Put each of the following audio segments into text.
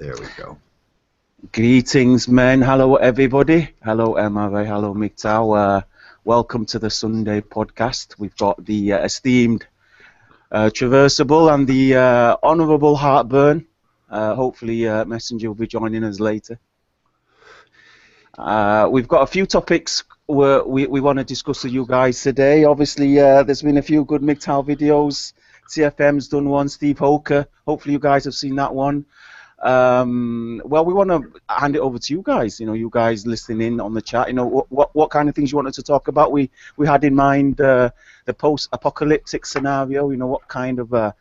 There we go. Greetings, men. Hello, everybody. Hello, Hello Mgtow. Welcome to the Sunday podcast. We've got the esteemed Traversable and the honourable Heartbern. Hopefully, Messenger will be joining us later. We've got a few topics we want to discuss with you guys today. Obviously, there's been a few good Mgtow videos. CFM's done one, Steve Hoker. Hopefully, you guys have seen that one. Well, we want to hand it over to you guys. You know, you guys listening in on the chat. You know, what kind of things you wanted to talk about? We had in mind the post-apocalyptic scenario. You know, what kind of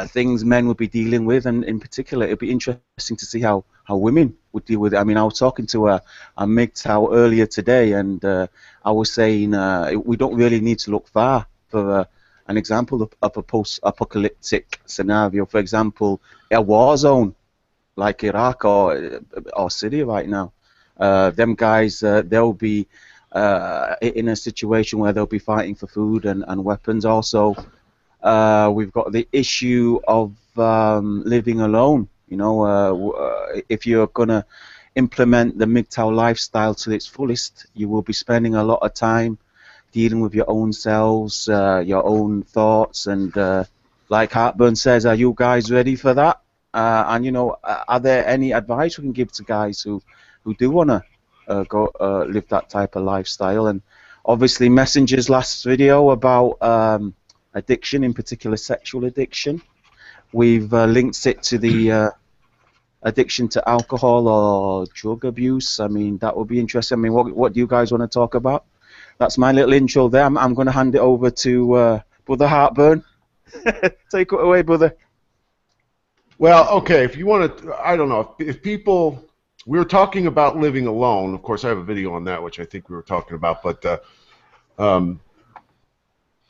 things men would be dealing with, and in particular, it'd be interesting to see how women would deal with it. I mean, I was talking to a Mgtow earlier today, and I was saying we don't really need to look far for an example of a post-apocalyptic scenario. For example, a war zone like Iraq or Syria right now. Them guys, they'll be in a situation where they'll be fighting for food and weapons. Also, we've got the issue of living alone. You know, if you're gonna implement the Mgtow lifestyle to its fullest, you will be spending a lot of time dealing with your own selves, your own thoughts, and like Heartbern says, are you guys ready for that? And you know, are there any advice we can give to guys who do want to go live that type of lifestyle? And obviously, Messenger's last video about addiction, in particular sexual addiction, we've linked it to the addiction to alcohol or drug abuse. I mean, that would be interesting. I mean, what do you guys want to talk about? That's my little intro there. I'm going to hand it over to Brother Heartbern. Take it away, brother. Well, okay, if you want to, I don't know, if people, we were talking about living alone. Of course, I have a video on that, which I think we were talking about, but,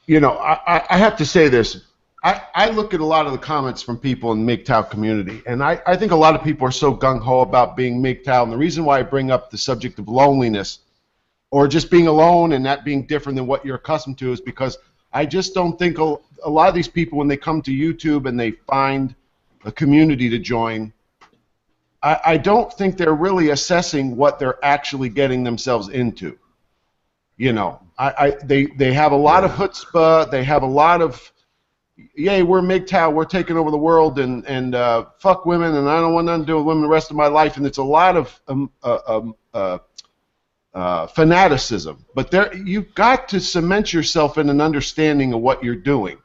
you know, I have to say this. I look at a lot of the comments from people in the Mgtow community, and I think a lot of people are so gung-ho about being Mgtow, and the reason why I bring up the subject of loneliness or just being alone and that being different than what you're accustomed to is because I just don't think a lot of these people, when they come to YouTube and they find a community to join, I don't think they're really assessing what they're actually getting themselves into. You know, they have a lot of chutzpah, they have a lot of, yay, we're Mgtow, we're taking over the world, and fuck women, and I don't want nothing to do with women the rest of my life, and it's a lot of fanaticism, but you've got to cement yourself in an understanding of what you're doing,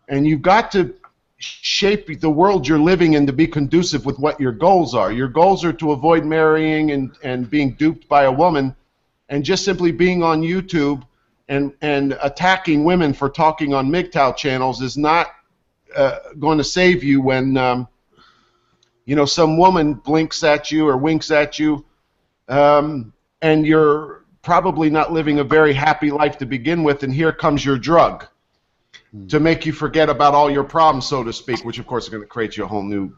and you've got to shape the world you're living in to be conducive with what your goals are. Your goals are to avoid marrying and being duped by a woman, and just simply being on YouTube and attacking women for talking on Mgtow channels is not going to save you when you know, some woman blinks at you or winks at you. And you're probably not living a very happy life to begin with, and here comes your drug to make you forget about all your problems, so to speak, which of course is going to create you a whole new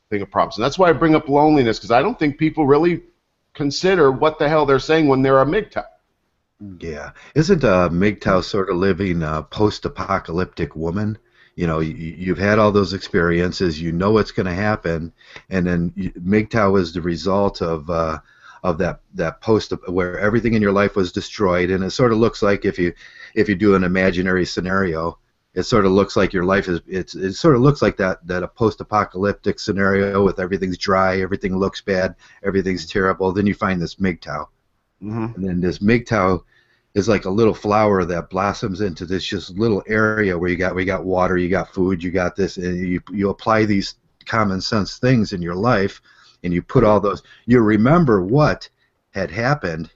thing of problems. And that's why I bring up loneliness, because I don't think people really consider what the hell they're saying when they're a Mgtow. Yeah. Isn't Mgtow sort of living a post-apocalyptic woman? You know, you've had all those experiences, you know what's going to happen, and then Mgtow is the result of that post where everything in your life was destroyed, and it sort of looks like if you do an imaginary scenario, it sort of looks like your life is it sort of looks like that a post-apocalyptic scenario with everything's dry, everything looks bad, everything's terrible. Then you find this Mgtow, and then this Mgtow is like a little flower that blossoms into this just little area where we got water, you got food, you got this, and you apply these common sense things in your life. And you put all those, you remember what had happened,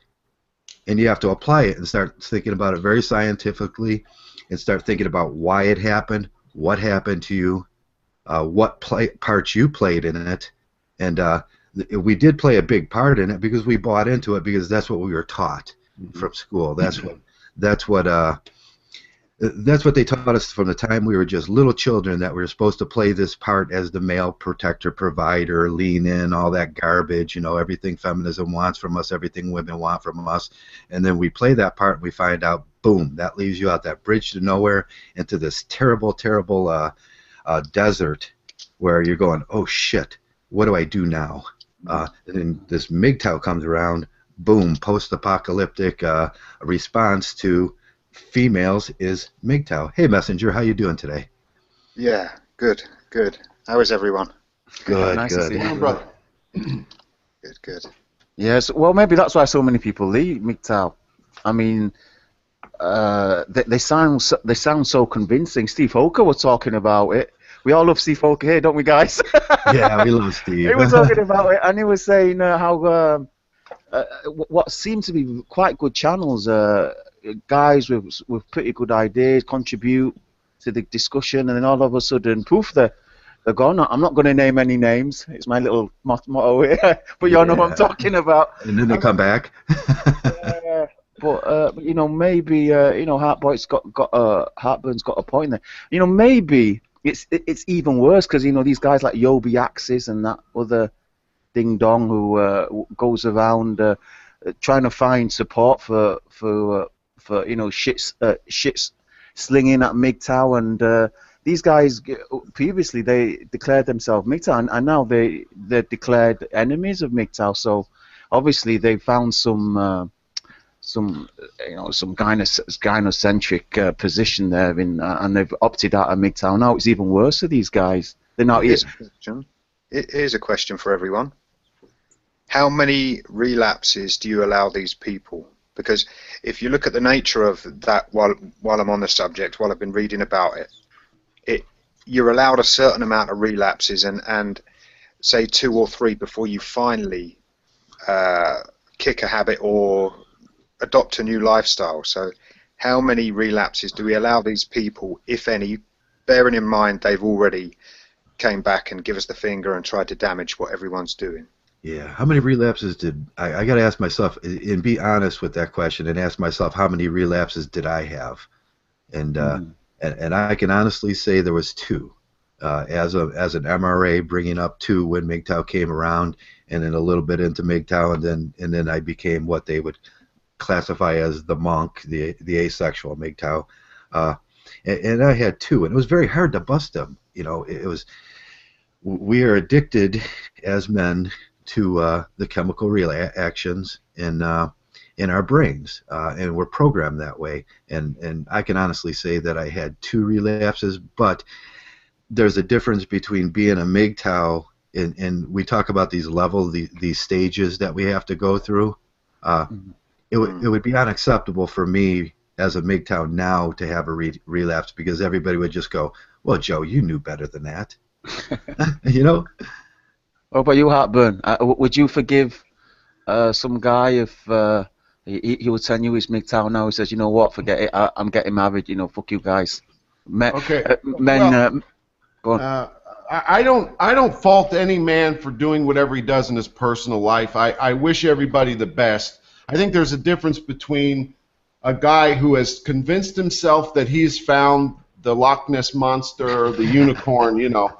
and you have to apply it and start thinking about it very scientifically, and start thinking about why it happened, what happened to you, what part you played in it, and we did play a big part in it because we bought into it because that's what we were taught from school. That's what they taught us from the time we were just little children, that we were supposed to play this part as the male protector, provider, lean in, all that garbage, you know, everything feminism wants from us, everything women want from us. And then we play that part and we find out, boom, that leaves you out that bridge to nowhere into this terrible, terrible desert where you're going, oh shit, what do I do now? And then this Mgtow comes around, boom, post-apocalyptic response to females is Mgtow. Hey, Messenger, how you doing today? Yeah, good, good. How is everyone? Good, Nice to good. see you. Yeah, brother. Good, good. Yes, well, maybe that's why so many people leave Mgtow. I mean, they sound so convincing. Steve Hoker was talking about it. We all love Steve Hoker here, don't we, guys? Yeah, we love He Steve. was talking about it, and he was saying how what seemed to be quite good channels, guys with pretty good ideas contribute to the discussion, and then all of a sudden, poof, they're gone. I'm not going to name any names. It's my little motto here, but you all know what I'm talking about. And then they come back. But you know, maybe you know, Heartburn's got a point there. You know, maybe it's even worse because you know these guys like Yobi Axis and that other ding dong who goes around trying to find support for you know shits slinging at Mgtow, and these guys previously they declared themselves Mgtow, and now they're declared enemies of Mgtow. So obviously they found some you know some gynocentric position there and they've opted out of Mgtow. Now it's even worse for these guys. They're not. Here's a question for everyone. How many relapses do you allow these people? Because if you look at the nature of that, while I'm on the subject, while I've been reading about it, you're allowed a certain amount of relapses and say 2 or 3 before you finally kick a habit or adopt a new lifestyle. So how many relapses do we allow these people, if any, bearing in mind they've already came back and give us the finger and tried to damage what everyone's doing? Yeah, how many relapses did I got to ask myself and be honest with that question and ask myself how many relapses did I have, and and I can honestly say there was 2, as an MRA bringing up 2 when Mgtow came around, and then a little bit into Mgtow, and then I became what they would classify as the monk, the asexual Mgtow, and I had 2, and it was very hard to bust them. You know, we are addicted as men to the chemical reactions in our brains, and we're programmed that way. And I can honestly say that I had 2 relapses, but there's a difference between being a Mgtow, and we talk about these levels, these stages that we have to go through. It would be unacceptable for me as a Mgtow now to have a relapse, because everybody would just go, well, Joe, you knew better than that. You know? What about you, Heartburn? Would you forgive some guy if he was telling you he's Mgtow now? He says, you know what, forget it. I'm getting married. You know, fuck you guys. Okay. Men. Go on. I don't fault any man for doing whatever he does in his personal life. I wish everybody the best. I think there's a difference between a guy who has convinced himself that he's found the Loch Ness monster or the unicorn, you know.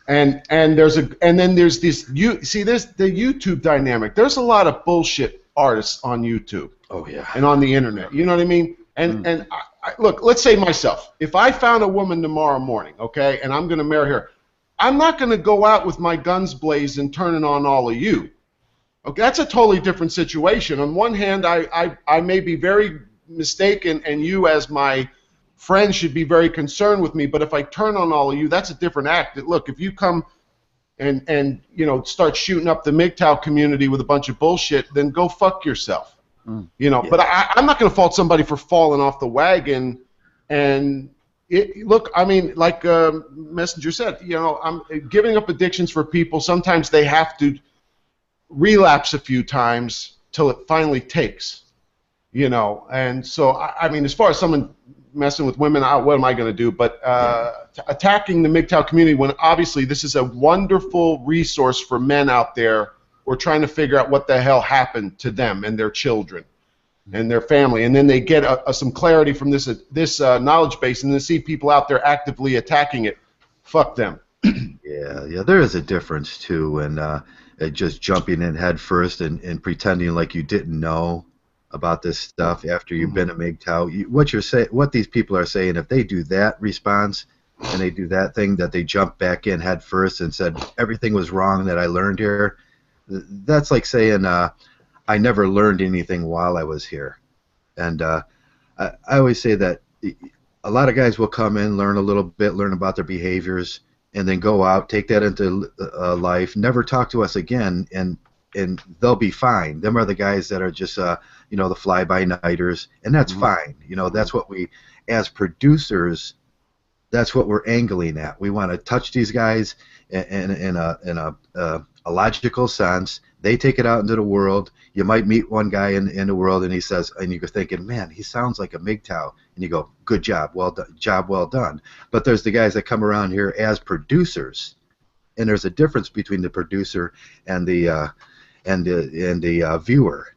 And then there's this there's the YouTube dynamic. There's a lot of bullshit artists on YouTube. Oh yeah. And on the internet. You know what I mean? And look, let's say myself, if I found a woman tomorrow morning, okay, and I'm going to marry her, I'm not going to go out with my guns blazing turning on all of you. Okay, that's a totally different situation. On one hand, I may be very mistaken, and you as my friends should be very concerned with me, but if I turn on all of you, that's a different act. Look, if you come and you know start shooting up the Mgtow community with a bunch of bullshit, then go fuck yourself. You know, yeah. But I'm not going to fault somebody for falling off the wagon. And look, I mean, like Messenger said, you know, I'm giving up addictions for people. Sometimes they have to relapse a few times till it finally takes. You know, and so I mean, as far as someone messing with women, what am I going to do? But attacking the Mgtow community, when obviously this is a wonderful resource for men out there who are trying to figure out what the hell happened to them and their children and their family, and then they get some clarity from this knowledge base, and then see people out there actively attacking it. Fuck them. Yeah, there is a difference too, and just jumping in head first and pretending like you didn't know about this stuff after you've been a Mgtow. What these people are saying, if they do that response, and they do that thing that they jump back in head first and said everything was wrong that I learned here. That's like saying I never learned anything while I was here. And I always say that a lot of guys will come in, learn a little bit, learn about their behaviors, and then go out, take that into life, never talk to us again, and they'll be fine. Them are the guys that are just the fly-by-nighters, and that's fine. That's what we, as producers, that's what we're angling at. We want to touch these guys in a logical sense. They take it out into the world. You might meet one guy in the world, and he says, and you're thinking, man, he sounds like a Mgtow, and you go, good job, well done. But there's the guys that come around here as producers, and there's a difference between the producer and the viewer.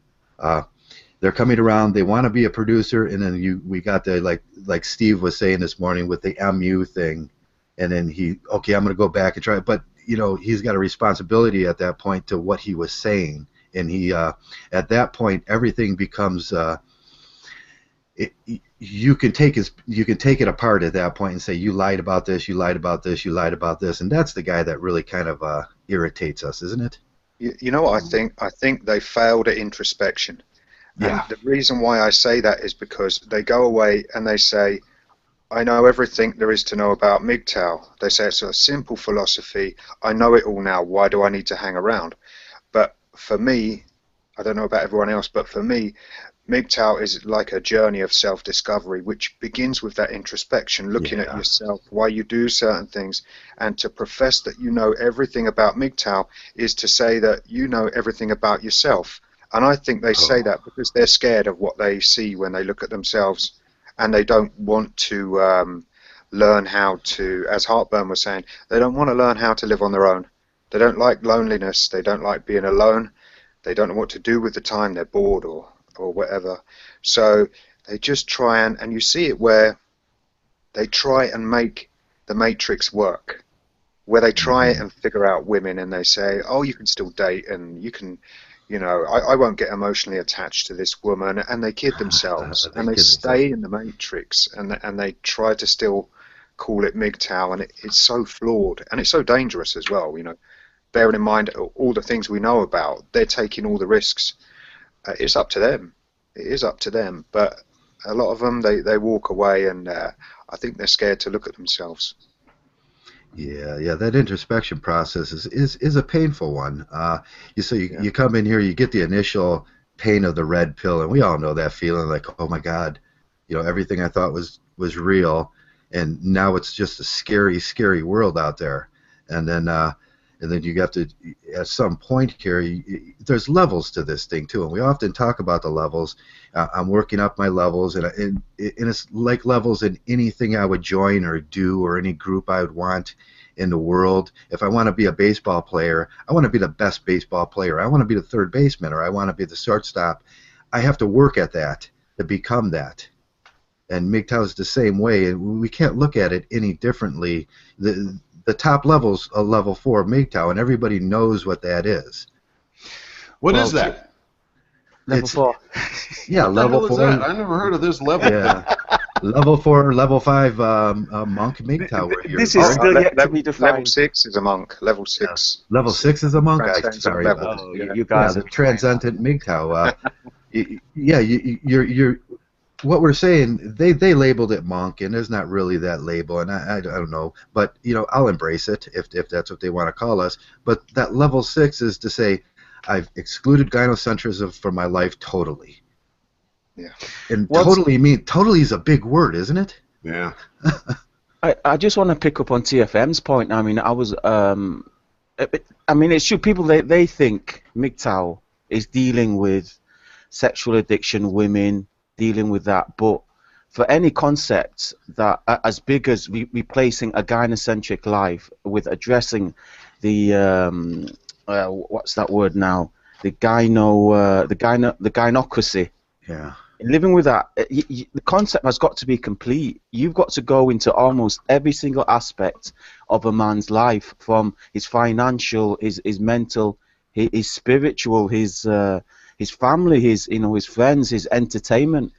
They're coming around. They want to be a producer, and then we got the like Steve was saying this morning with the MU thing, and then I'm going to go back and try it, but he's got a responsibility at that point to what he was saying, and he at that point everything becomes you can take it apart at that point and say you lied about this, you lied about this, you lied about this, and that's the guy that really kind of irritates us, isn't it? You know what I think? I think they failed at introspection. Yeah. And the reason why I say that is because they go away and they say, I know everything there is to know about Mgtow. They say it's a simple philosophy. I know it all now. Why do I need to hang around? But for me, I don't know about everyone else, but for me, Mgtow is like a journey of self-discovery, which begins with that introspection, looking at yourself, why you do certain things. And to profess that you know everything about Mgtow is to say that you know everything about yourself. And I think they say that because they're scared of what they see when they look at themselves, and they don't want to learn how to, as Heartbern was saying, they don't want to learn how to live on their own. They don't like loneliness. They don't like being alone. They don't know what to do with the time. They're bored or whatever. So they just try and you see it where they try and make the matrix work, where they try and figure out women, and they say, oh, you can still date, and you can, I won't get emotionally attached to this woman, and they kid themselves, and they stay in the matrix, and they try to still call it Mgtow, and it's so flawed, and it's so dangerous as well, bearing in mind all the things we know about. They're taking all the risks. It's up to them. It is up to them, but a lot of them, they walk away, and I think they're scared to look at themselves. Yeah, that introspection process is a painful one. You come in here, you get the initial pain of the red pill, and we all know that feeling, like, oh my God, everything I thought was real, and now it's just a scary, scary world out there. And then you have to, at some point here, there's levels to this thing too, and we often talk about the levels. I'm working up my levels, and it's like levels in anything I would join or do, or any group I would want in the world. If I want to be a baseball player, I want to be the best baseball player. I want to be the third baseman, or I want to be the shortstop. I have to work at that to become that. And Mgtow is the same way, and we can't look at it any differently. The top level's a level 4 Mgtow, and everybody knows what that is. What is that? Level 4. Yeah, what level the hell 4. Is that? I never heard of this level. Yeah, level 4, level 5 monk Mgtow. This is still yet to be defined. Level 6 is a monk. Level 6. Yeah. Level 6 is a monk. Sorry about that. You guys the transcendent Mgtow. You're. What we're saying, they labeled it monk, and there's not really that label, and I don't know, but I'll embrace it if that's what they want to call us. But that level 6 is to say, I've excluded gynocentrism from my life totally. Yeah. And totally is a big word, isn't it? Yeah. I just want to pick up on TFM's point. I mean, it's true. People they think Mgtow is dealing with sexual addiction, women, dealing with that, but for any concept that as big as replacing a gynocentric life with addressing the what's that word now? The gynocracy. Yeah. Living with that, the concept has got to be complete. You've got to go into almost every single aspect of a man's life, from his financial, his mental, his spiritual, his family, his friends, his entertainment.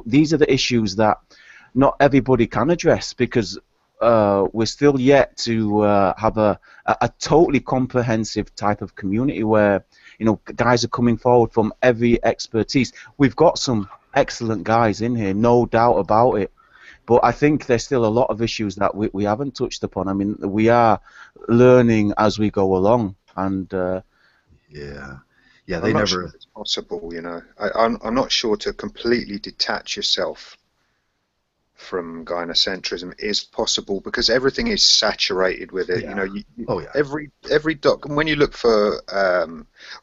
These are the issues that not everybody can address, because we're still yet to have a totally comprehensive type of community where, you know, guys are coming forward from every expertise. We've got some excellent guys in here, no doubt about it. But I think there's still a lot of issues that we haven't touched upon. I mean, we are learning as we go along, and Yeah. Yeah, I'm they not sure never. it's possible, you know. I'm not sure to completely detach yourself from gynocentrism is possible because everything is saturated with it. You know, Yeah. Oh yeah. every doc when you look for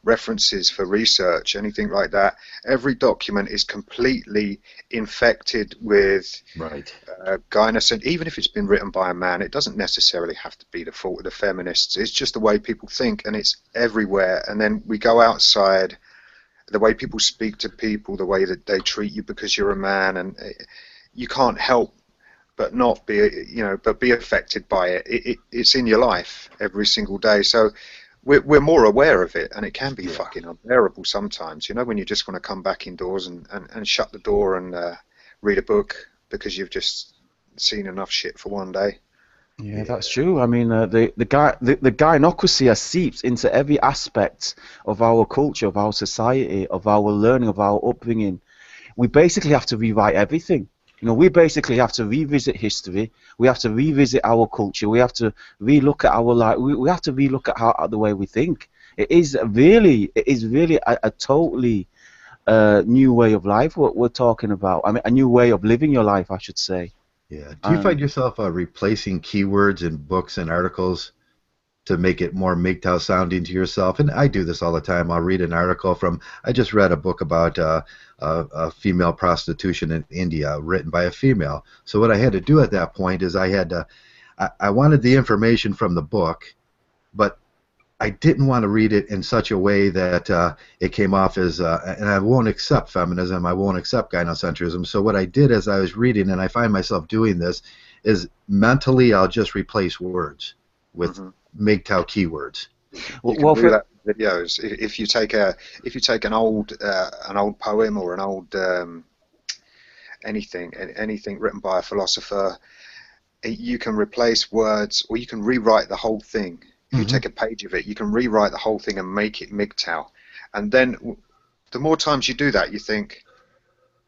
references for research, anything like that, every document is completely infected with Right. gynocentrism. Even if it's been written by a man, it doesn't necessarily have to be the fault of the feminists. It's just the way people think, and it's everywhere. And then we go outside, the way people speak to people, the way that they treat you because you're a man, and you can't help but not be, you know, but be affected by it. It's in your life every single day. So we're more aware of it, and it can be Yeah. fucking unbearable sometimes. You know, when you just want to come back indoors and shut the door and read a book because you've just seen enough shit for one day. yeah, that's true. I mean, the gynocracy has seeped into every aspect of our culture, of our society, of our learning, of our upbringing. We basically have to rewrite everything. You know, we basically have to revisit history. We have to revisit our culture. We have to relook at our life. We have to relook at how the way we think. It is really a totally new way of life. What we're talking about. I mean, a new way of living your life, I should say. Yeah. Do you find And yourself replacing keywords in books and articles to make it more Mgtow sounding to yourself? And I do this all the time. I'll read an article from. I just read a book about female prostitution in India, written by a female. So what I had to do at that point is I had to. I wanted the information from the book, but I didn't want to read it in such a way that it came off as, and I won't accept feminism, I won't accept gynocentrism. So what I did as I was reading, and I find myself doing this, is mentally I'll just replace words with Hmm. MGTOW keywords. You can well, do for that in videos. If you take an old poem or an old anything written by a philosopher, you can replace words or you can rewrite the whole thing. If you Hmm. take a page of it, you can rewrite the whole thing and make it Mgtow. And then the more times you do that, you think,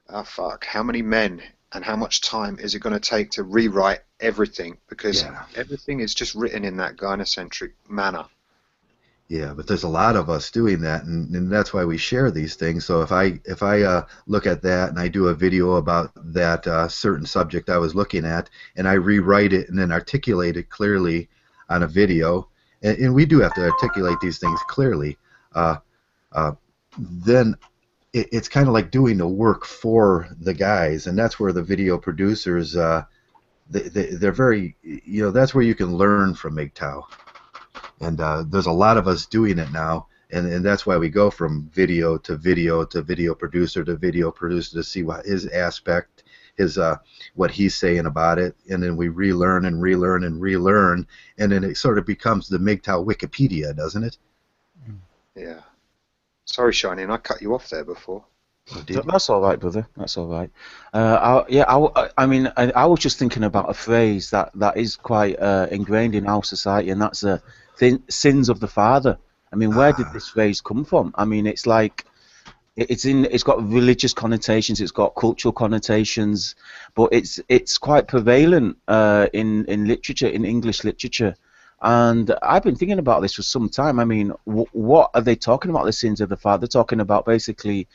oh fuck, how many men and how much time is it going to take to rewrite everything? Because Yeah. everything is just written in that gynocentric manner. Yeah, but there's a lot of us doing that, and that's why we share these things. So if I look at that and I do a video about that certain subject I was looking at, and I rewrite it and then articulate it clearly on a video, and we do have to articulate these things clearly, uh, uh, then it's kind of like doing the work for the guys, and that's where the video producers they're very, you know, that's where you can learn from MGTOW. And there's a lot of us doing it now, and that's why we go from video to video to video producer to see what his aspect, his what he's saying about it, and then we relearn and relearn and relearn, and then it sort of becomes the Mgtow Wikipedia, doesn't it? Yeah. Sorry, Shining, I cut you off there before. Oh, did you? That's all right, brother. That's all right. I mean, I was just thinking about a phrase that is quite ingrained in our society, and that's sins of the father. I mean, where did Ah, this phrase come from? I mean, it's like it's got religious connotations, it's got cultural connotations, but it's quite prevalent in literature, in English literature. And I've been thinking about this for some time. I mean, what are they talking about? The sins of the father? They're talking about basically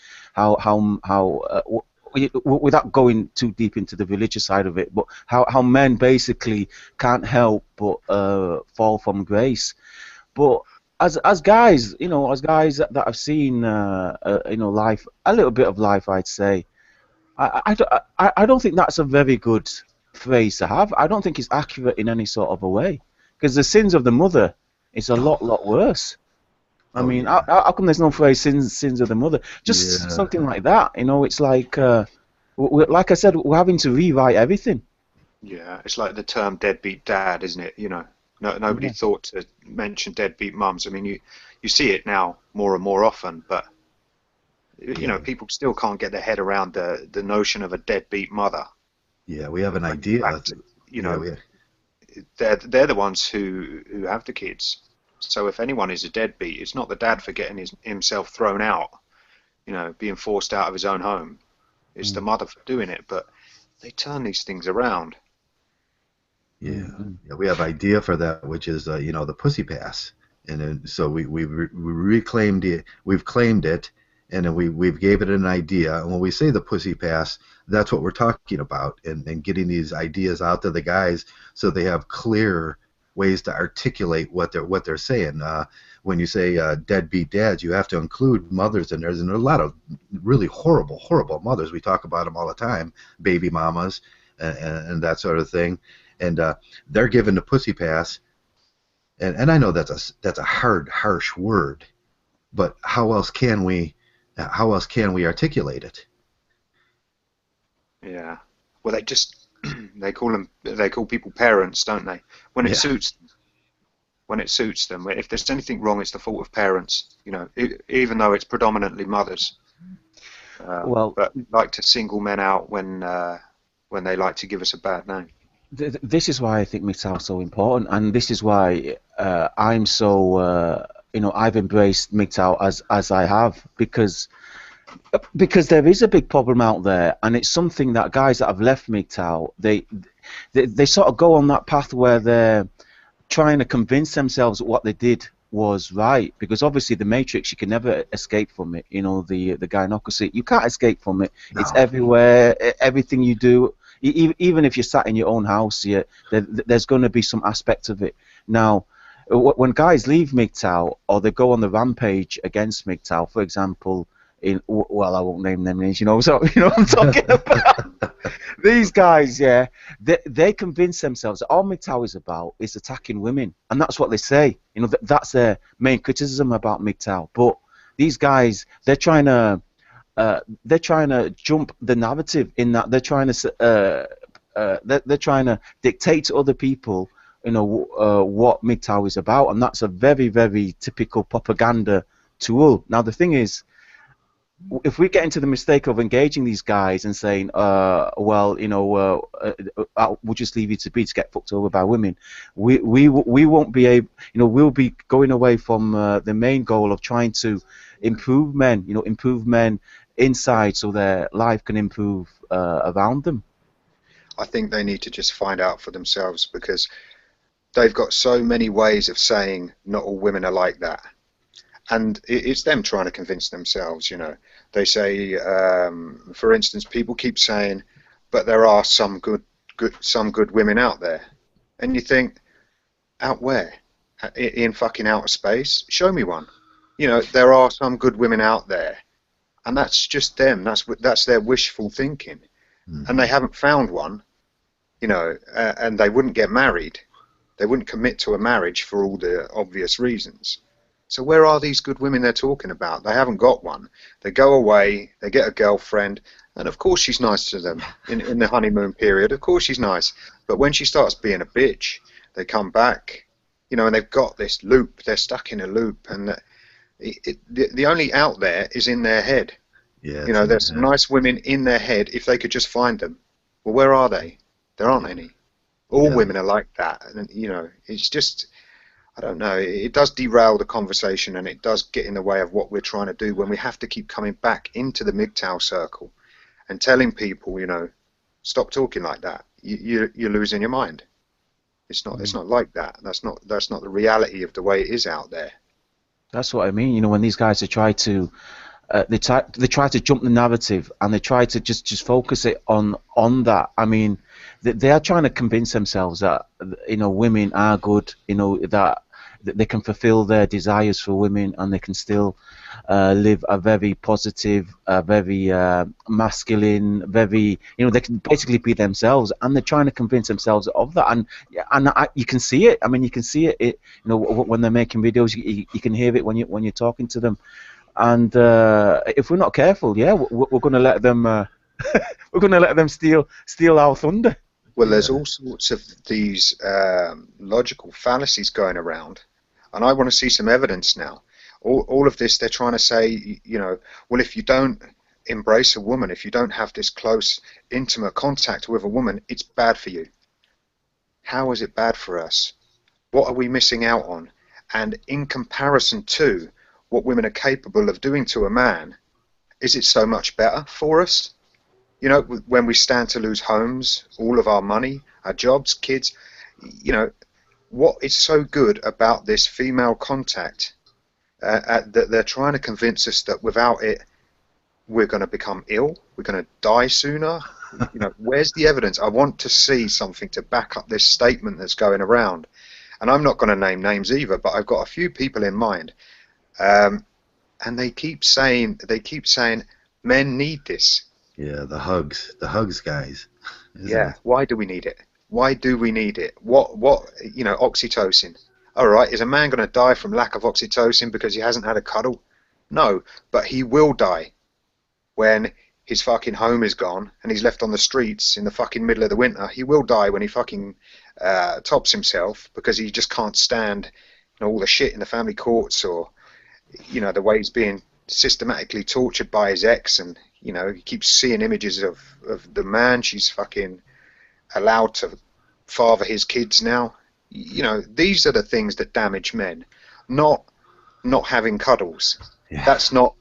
without going too deep into the religious side of it, but how men basically can't help but fall from grace. But as guys, you know, as guys that have seen, you know, life, a little bit of life, I'd say, I don't think that's a very good phrase to have. I don't think it's accurate in any sort of a way, because the sins of the mother is a oh, lot worse. I oh mean, yeah, how come there's no phrase sins of the mother? Just yeah, something like that. You know, it's like, like I said, we're having to rewrite everything. Yeah, it's like the term deadbeat dad, isn't it? You know, nobody Yeah. thought to mention deadbeat mums. I mean, you see it now more and more often, but you yeah, know, people still can't get their head around the notion of a deadbeat mother. yeah. We have an When in idea. fact, you Yeah, know, they're the ones who have the kids. So if anyone is a deadbeat, it's not the dad for getting himself thrown out, being forced out of his own home. It's the mother for doing it. But they turn these things around. Yeah, yeah, we have idea for that, which is the pussy pass, and then, so we reclaimed it, we've claimed it, and then we've gave it an idea. And when we say the pussy pass, that's what we're talking about, and getting these ideas out to the guys so they have clear ways to articulate what they're saying. When you say deadbeat dads, you have to include mothers in there, and there are a lot of really horrible mothers. We talk about them all the time, baby mamas, and that sort of thing. And they're given the pussy pass, and I know that's a hard, harsh word, but how else can we articulate it? Yeah. Well, they call people parents, don't they? When it suits them. If there's anything wrong, it's the fault of parents. Even though it's predominantly mothers. But like to single men out when they like to give us a bad name. This is why I think Mgtow is so important, and this is why I'm so I've embraced Mgtow as I have, because there is a big problem out there, and it's something that guys that have left Mgtow, they sort of go on that path where they're trying to convince themselves that what they did was right, because obviously the matrix, you can never escape from it. The gynocracy, you can't escape from it. No. It's everywhere. Everything you do, even if you're sat in your own house, there's going to be some aspect of it. Now, when guys leave Mgtow or they go on the rampage against Mgtow, for example, I won't name them names, so what I'm talking about. These guys, they convince themselves that all Mgtow is about is attacking women, and that's what they say. That's their main criticism about Mgtow. But these guys, they're trying to jump the narrative in that they're trying to dictate to other people, what Mgtow is about, and that's a very, very typical propaganda tool. Now the thing is, if we get into the mistake of engaging these guys and saying, we'll just leave you to get fucked over by women, we won't be able, we'll be going away from the main goal of trying to improve men inside so their life can improve around them. I think they need to just find out for themselves, because they've got so many ways of saying not all women are like that. And it's them trying to convince themselves, They say, for instance, people keep saying, but there are some good women out there. And you think, out where? In fucking outer space? Show me one. There are some good women out there. And that's just them. That's their wishful thinking. Mm-hmm. And they haven't found one, and they wouldn't get married. They wouldn't commit to a marriage for all the obvious reasons. So where are these good women they're talking about? They haven't got one. They go away, they get a girlfriend, and of course she's nice to them in the honeymoon period. Of course she's nice. But when she starts being a bitch, they come back, and they've got this loop. They're stuck in a loop, and the only out there is in their head. Yeah, there's some nice women in their head if they could just find them. Well, where are they? There aren't any. All women are like that, and it's just, I don't know, it does derail the conversation, and it does get in the way of what we're trying to do when we have to keep coming back into the Mgtow circle and telling people, stop talking like that. You're losing your mind. It's not like that. That's not the reality of the way it is out there. That's what I mean. When these guys try to they try to jump the narrative, and they try to just focus it on that. I mean, they are trying to convince themselves that women are good, that they can fulfill their desires for women, and they can still live a very positive, very masculine, very they can basically be themselves, and they're trying to convince themselves of that, and you can see it. I mean, you can see it. When they're making videos, you can hear it when you're talking to them. And if we're not careful, we're going to let them we're going to let them steal our thunder. Well, there's all sorts of these logical fallacies going around, and I want to see some evidence now. All of this, they're trying to say, well, if you don't embrace a woman, if you don't have this close, intimate contact with a woman, it's bad for you. How is it bad for us? What are we missing out on? And in comparison to what women are capable of doing to a man, is it so much better for us? You know, when we stand to lose homes, all of our money, our jobs, kids, you know, what is so good about this female contact that they're trying to convince us that without it, we're going to become ill, we're going to die sooner? You know, where's the evidence? I want to see something to back up this statement that's going around. And I'm not going to name names either, but I've got a few people in mind, and they keep saying men need this. Yeah, the hugs, guys. Isn't Yeah, it? why do we need it? Why do we need it? What you know, oxytocin. All right, is a man going to die from lack of oxytocin because he hasn't had a cuddle? No, but he will die when his fucking home is gone and he's left on the streets in the fucking middle of the winter. He will die when he fucking tops himself because he just can't stand, you know, all the shit in the family courts, or, you know, the way he's being systematically tortured by his ex, and, you know, he keeps seeing images of the man she's fucking allowed to father his kids now. You know, these are the things that damage men, not having cuddles. Yeah. That's not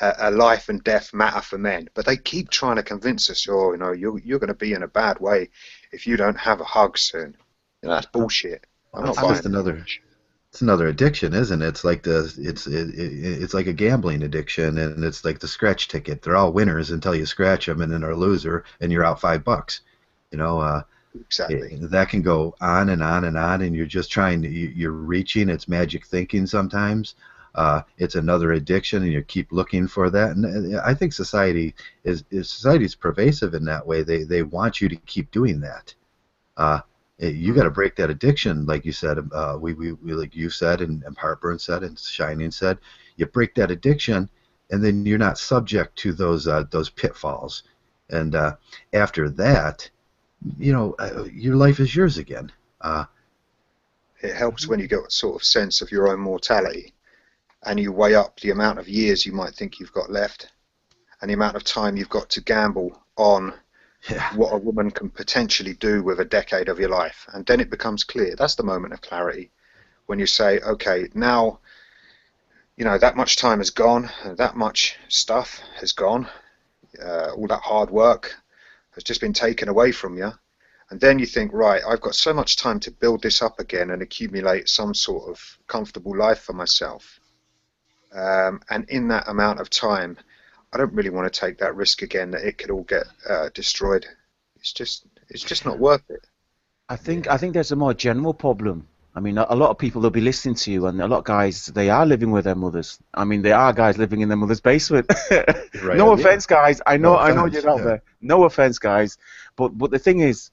a life and death matter for men. But they keep trying to convince us, oh, you know, you're going to be in a bad way if you don't have a hug soon. You know, that's bullshit. I'm not It's buying just another addiction, isn't it? It's like it's like a gambling addiction, and it's like the scratch ticket. They're all winners until you scratch them, and then are a loser, and you're out $5. You know, exactly. that can go on and on and on, and you're just you're reaching. It's magic thinking sometimes. It's another addiction, and you keep looking for that. And I think society's pervasive in that way. They want you to keep doing that. You got to break that addiction, like you said. We like you said, and Heartbern said, and Shining said. You break that addiction, and then you're not subject to those pitfalls. And after that, you know, your life is yours again. It helps when you get a sort of sense of your own mortality, and you weigh up the amount of years you might think you've got left, and the amount of time you've got to gamble on what a woman can potentially do with a decade of your life. And then it becomes clear. That's the moment of clarity, when you say, okay, now, you know, that much time has gone, that much stuff has gone, all that hard work has just been taken away from you. And then you think, right, I've got so much time to build this up again and accumulate some sort of comfortable life for myself. And in that amount of time, I don't really want to take that risk again that it could all get destroyed. It's just not worth it. I think there's a more general problem. I mean, a lot of people will be listening to you, and a lot of guys, they are living with their mothers. I mean, there are guys living in their mother's basement. Right. No offense, guys. I know you're out yeah. there. No offense, guys. But the thing is,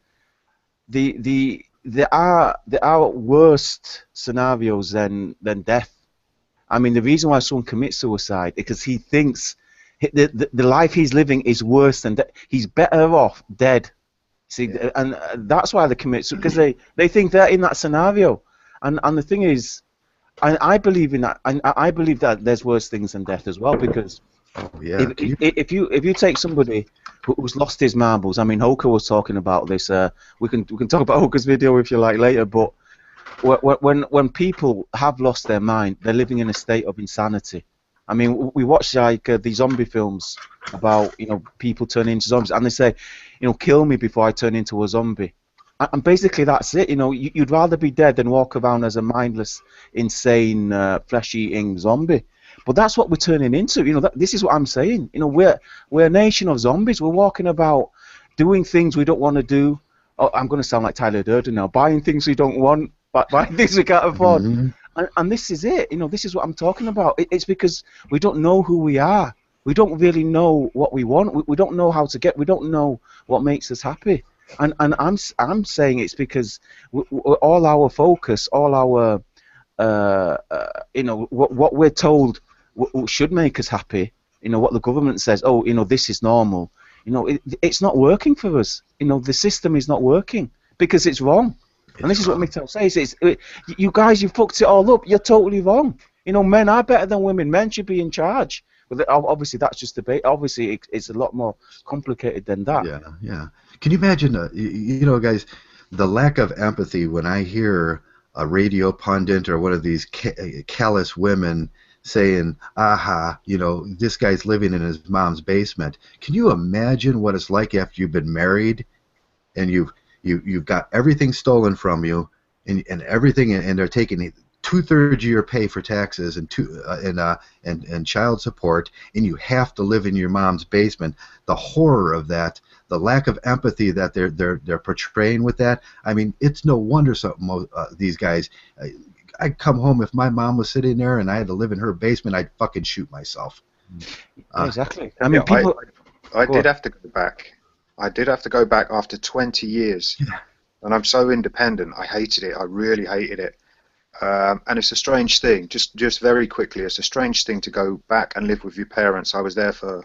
there are worse scenarios than death. I mean, the reason why someone commits suicide is because he thinks the life he's living is worse than death. He's better off dead. See, Yeah. and that's why they commit suicide, because they think they're in that scenario. And the thing is, I believe in that, and I believe that there's worse things than death as well, because Yeah. if you take somebody who's lost his marbles, I mean, Hoka was talking about this. We can talk about Hoka's video if you like later, but when people have lost their mind, they're living in a state of insanity. I mean, we watch like the zombie films about, you know, people turning into zombies, and they say, you know, kill me before I turn into a zombie. And basically that's it. You know, you'd rather be dead than walk around as a mindless, insane, flesh-eating zombie. But that's what we're turning into. You know, this is what I'm saying. You know, we're a nation of zombies. We're walking about doing things we don't want to do. Oh, I'm going to sound like Tyler Durden now. Buying things we don't want, but buying things we can't afford. Mm-hmm. And this is it. You know, this is what I'm talking about. It's because we don't know who we are. We don't really know what we want. We don't know how to get. We don't know what makes us happy. And I'm saying it's because all our focus, all our you know, what we're told should make us happy. You know, what the government says. Oh, you know, this is normal. You know, it's not working for us. You know, the system is not working because it's wrong. And this is what Mgtow says. You guys, you fucked it all up. You're totally wrong. You know, men are better than women. Men should be in charge. But obviously, that's just debate. Obviously, it's a lot more complicated than that. Yeah, yeah. Can you imagine, you know, guys, the lack of empathy when I hear a radio pundit or one of these callous women saying, aha, this guy's living in his mom's basement. Can you imagine what it's like after you've been married and you've got everything stolen from you and everything, and they're taking 2/3 of your pay for taxes and child support, and you have to live in your mom's basement. The horror of that, the lack of empathy that they're portraying with that. I mean, it's no wonder these guys. I'd come home if my mom was sitting there and I had to live in her basement. I'd fucking shoot myself. Exactly. I mean, Yeah, people. I Go did on. have to go back. I did have to go back after 20 years, and I'm so independent. I hated it. I really hated it. And it's a strange thing. Just very quickly, it's a strange thing to go back and live with your parents. I was there for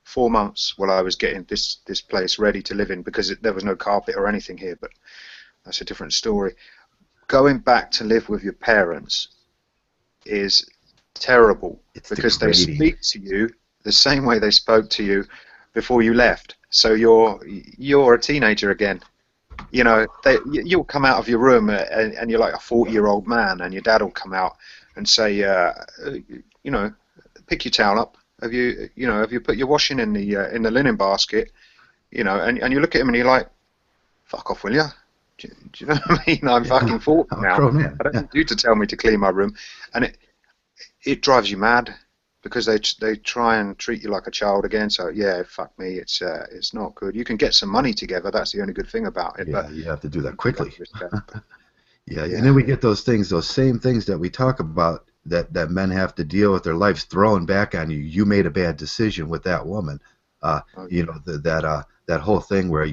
4 months while I was getting this place ready to live in because there was no carpet or anything here. But that's a different story. Going back to live with your parents is terrible because they degrading. speak to you the same way they spoke to you before you left. So you're a teenager again. You'll come out of your room and you're like a 40-year-old man, and your dad will come out and say, pick your towel up. Have you put your washing in the linen basket? And you look at him and you're like, fuck off, will you? Do you know what I mean? I'm fucking 40 I'm a now. grown man. I don't need you to tell me to clean my room, and it drives you mad because they try and treat you like a child again. So yeah, fuck me, it's not good. You can get some money together. That's the only good thing about it. Yeah, But you have to do that quickly. Yeah, Yeah. and then we get those same things that we talk about that men have to deal with their lives thrown back on you. You made a bad decision with that woman. That whole thing where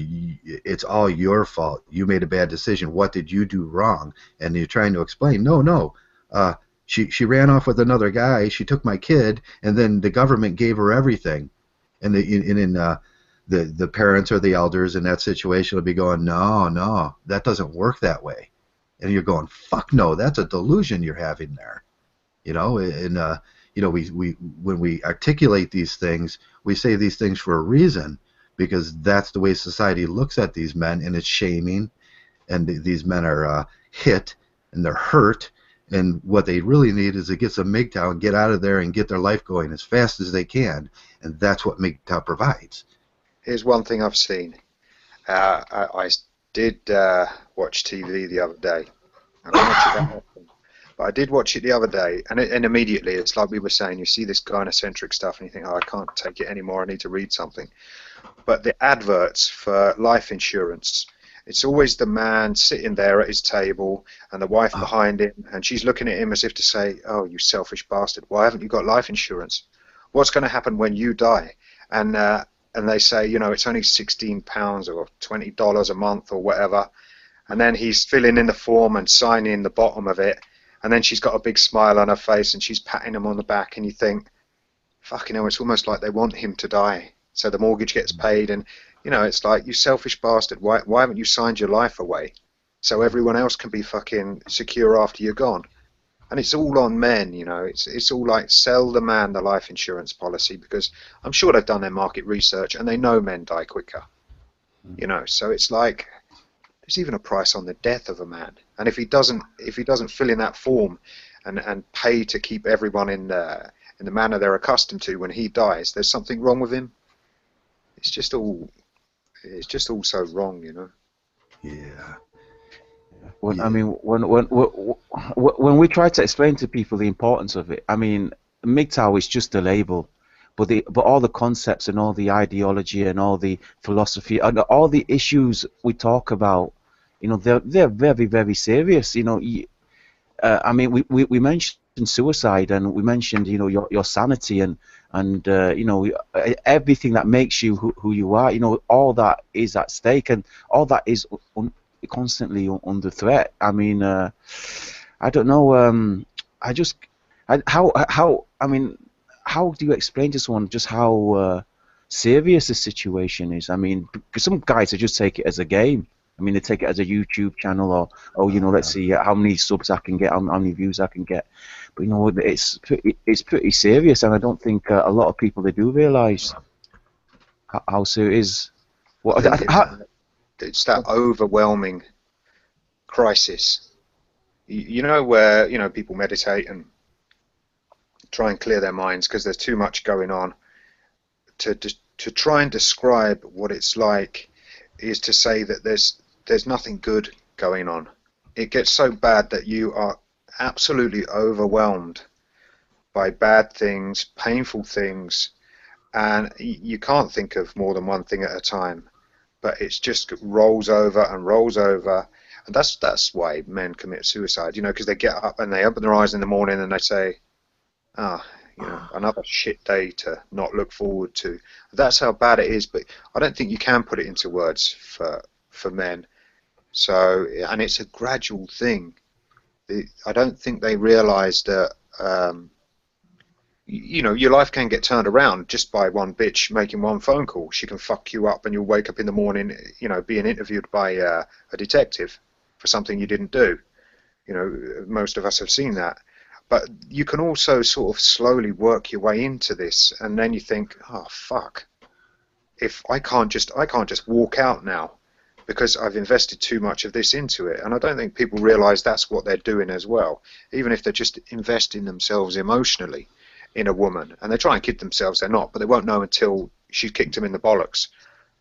it's all your fault. You made a bad decision. What did you do wrong? And you're trying to explain. No. She ran off with another guy. She took my kid, and then the government gave her everything. And the parents or the elders in that situation will be going, no, that doesn't work that way. And you're going, fuck no, that's a delusion you're having there. We when we articulate these things, we say these things for a reason, because that's the way society looks at these men, and it's shaming, and these men are hit and they're hurt, and what they really need is to get some Mgtow and get out of there and get their life going as fast as they can, and that's what Mgtow provides. Here's one thing I've seen. I did watch TV the other day. I don't watch it that often, but I did watch it the other day, and immediately it's like we were saying. You see this gynocentric stuff, and you think, "Oh, I can't take it anymore. I need to read something." But the adverts for life insurance, it's always the man sitting there at his table and the wife behind him, and she's looking at him as if to say, "Oh, you selfish bastard! Why haven't you got life insurance? What's going to happen when you die?" And they say, it's only £16 or $20 a month or whatever. And then he's filling in the form and signing the bottom of it. And then she's got a big smile on her face and she's patting him on the back. And you think, fucking hell, it's almost like they want him to die. So the mortgage gets paid. And, it's like, you selfish bastard. Why haven't you signed your life away so everyone else can be fucking secure after you're gone? And it's all on men, it's all like sell the man the life insurance policy, because I'm sure they've done their market research and they know men die quicker, so it's like there's even a price on the death of a man. And if he doesn't fill in that form and pay to keep everyone in the manner they're accustomed to when he dies, there's something wrong with him. It's just all so wrong, Yeah. I mean, when we try to explain to people the importance of it, I mean, Mgtow is just a label, but all the concepts and all the ideology and all the philosophy and all the issues we talk about, they're very, very serious. I mean, we mentioned suicide, and we mentioned your sanity and everything that makes you who you are. All that is at stake, and all that is constantly under threat. I mean, I don't know. How do you explain to someone just how serious the situation is? I mean, because some guys just take it as a game. I mean, they take it as a YouTube channel, or let's see how many subs I can get, how many views I can get. But it's pretty serious, and I don't think a lot of people, they do realise how serious it is. It's that overwhelming crisis. You know where people meditate and try and clear their minds because there's too much going on. To try and describe what it's like is to say that there's nothing good going on. It gets so bad that you are absolutely overwhelmed by bad things, painful things, and you can't think of more than one thing at a time. But it's just rolls over and rolls over, and that's why men commit suicide. Because they get up and they open their eyes in the morning and they say, "Ah, another shit day to not look forward to." That's how bad it is. But I don't think you can put it into words for men. So, and it's a gradual thing. I don't think they realise that. Your life can get turned around just by one bitch making one phone call. She can fuck you up and you'll wake up in the morning, being interviewed by a detective for something you didn't do. Most of us have seen that. But you can also sort of slowly work your way into this, and then you think, oh, fuck. If I can't just walk out now because I've invested too much of this into it. And I don't think people realise that's what they're doing as well, even if they're just investing themselves emotionally in a woman, and they try and kid themselves they're not, but they won't know until she's kicked them in the bollocks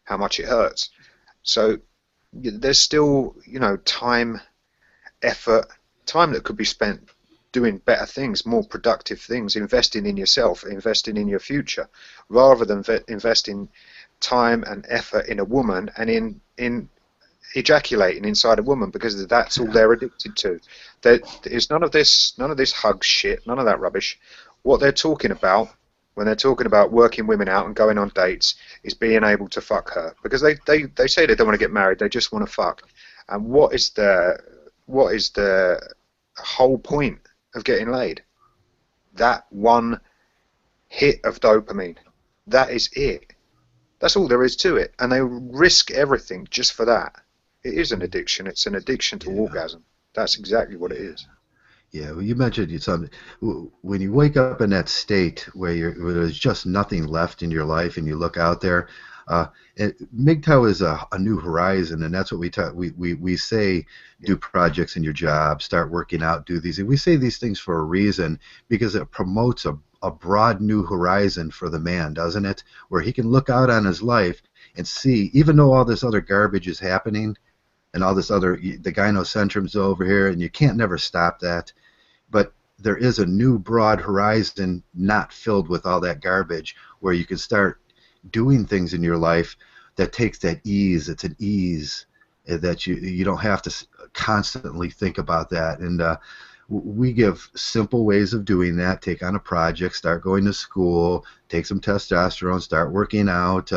how much it hurts. So there's still time, effort, time that could be spent doing better things, more productive things, investing in yourself, investing in your future, rather than investing time and effort in a woman and in ejaculating inside a woman, because that's all they're addicted to. There's none of this hug shit, none of that rubbish. What they're talking about when they're talking about working women out and going on dates is being able to fuck her, because they say they don't want to get married, they just want to fuck. And what is the whole point of getting laid? That one hit of dopamine. That is it. That's all there is to it, and they risk everything just for that. It is an addiction. It's an addiction to orgasm. That's exactly what it is. Yeah, well, you mentioned something. When you wake up in that state where there's just nothing left in your life, and you look out there, MGTOW is a new horizon, and that's what we say. Do projects in your job, start working out, do these. And we say these things for a reason, because it promotes a broad new horizon for the man, doesn't it? Where he can look out on his life and see, even though all this other garbage is happening, and all this other, the gynocentrism's over here, and you can't never stop that. But there is a new broad horizon not filled with all that garbage, where you can start doing things in your life that takes that ease. It's an ease that you don't have to constantly think about that. And we give simple ways of doing that. Take on a project, start going to school, take some testosterone, start working out,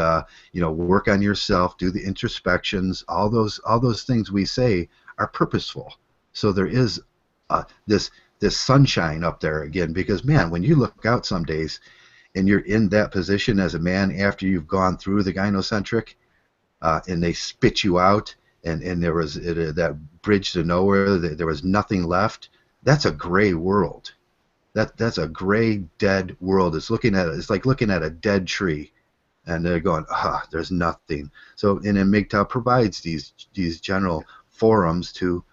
work on yourself, do the introspections. All those things we say are purposeful. So there is this sunshine up there again, because man, when you look out some days and you're in that position as a man after you've gone through the gynocentric, and they spit you out, and there was that bridge to nowhere, there was nothing left. That's a gray world. That's a gray, dead world. It's like looking at a dead tree, and they're going, there's nothing. So, and then MGTOW provides these general forums to,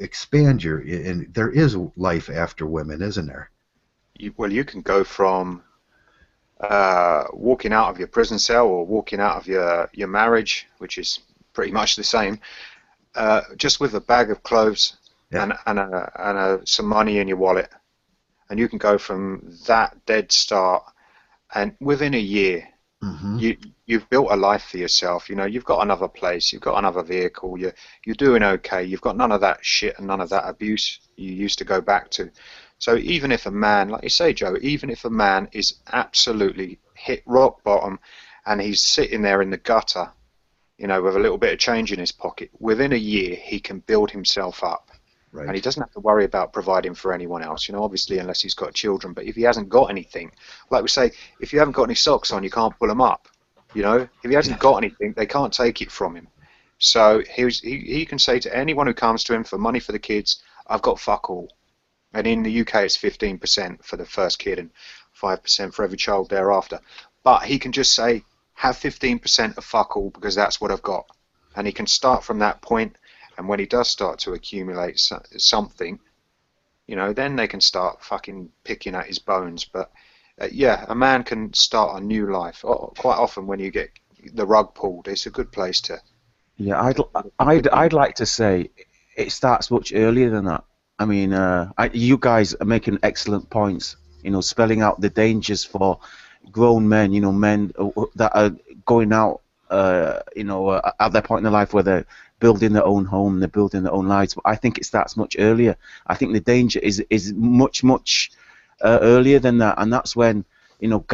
expand and there is life after women, isn't there? You can go from walking out of your prison cell or walking out of your marriage, which is pretty much the same, just with a bag of clothes. Yeah. and some money in your wallet, and you can go from that dead start, and within a year, you've built a life for yourself. You've got another place, you've got another vehicle, you're doing okay, you've got none of that shit and none of that abuse you used to go back to. So even if a man, like you say, Joe, even if a man is absolutely hit rock bottom and he's sitting there in the gutter, with a little bit of change in his pocket, within a year he can build himself up. Right. And he doesn't have to worry about providing for anyone else, obviously, unless he's got children. But if he hasn't got anything, like we say, if you haven't got any socks on, you can't pull them up. If he hasn't got anything, they can't take it from him. So he can say to anyone who comes to him for money for the kids, I've got fuck all. And in the UK, it's 15% for the first kid and 5% for every child thereafter. But he can just say, have 15% of fuck all, because that's what I've got. And he can start from that point. And when he does start to accumulate something, you know, then they can start fucking picking at his bones. But yeah, a man can start a new life. Quite often when you get the rug pulled, it's a good place to. Yeah, I'd like to say it starts much earlier than that. I mean, you guys are making excellent points. You know, spelling out the dangers for grown men. You know, men that are going out. You know, at that point in their life where they're building their own home, they're building their own lives. But I think it starts much earlier. I think the danger is much earlier than that, and that's when, you know,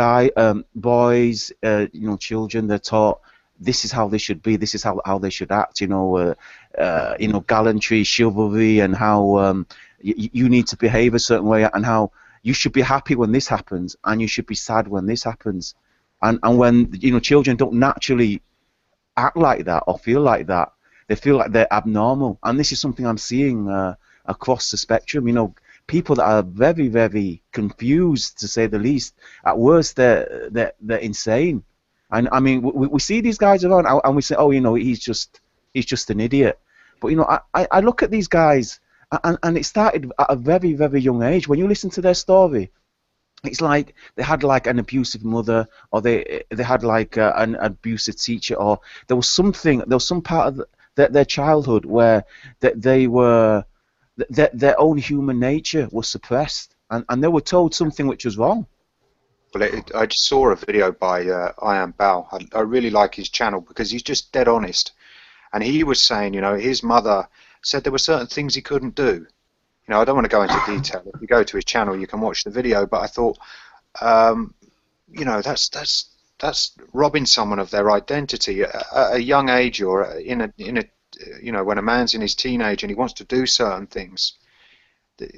boys, you know, children, they're taught this is how they should be, this is how they should act. You know, gallantry, chivalry, and how you need to behave a certain way, and how you should be happy when this happens, and you should be sad when this happens, and when, you know, children don't naturally act like that or feel like that, they feel like they're abnormal, and this is something I'm seeing across the spectrum. You know, people that are very, very confused, to say the least. At worst, they're insane. And I mean, we see these guys around, and we say, oh, you know, he's just an idiot. But, you know, I look at these guys, and it started at a very, very young age. When you listen to their story, it's like they had like an abusive mother, or they had like an abusive teacher, or there was some part of their childhood where their own human nature was suppressed, and they were told something which was wrong. Well, I just saw a video by Ian Bao. I really like his channel because he's just dead honest. And he was saying, you know, his mother said there were certain things he couldn't do. You know, I don't want to go into detail. If you go to his channel, you can watch the video. But I thought, you know, that's robbing someone of their identity at a young age, or in a you know, when a man's in his teenage and he wants to do certain things.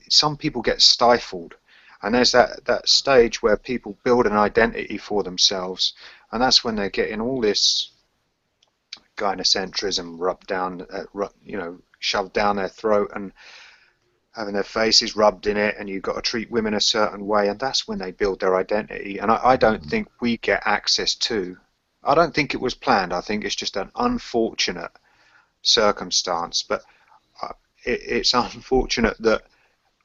Some people get stifled. And there's that stage where people build an identity for themselves, and that's when they're getting all this gynocentrism rubbed down, you know, shoved down their throat, and having their faces rubbed in it, and you've got to treat women a certain way, and that's when they build their identity. And I don't think we get access to. I don't think it was planned. I think it's just an unfortunate circumstance. But it's unfortunate that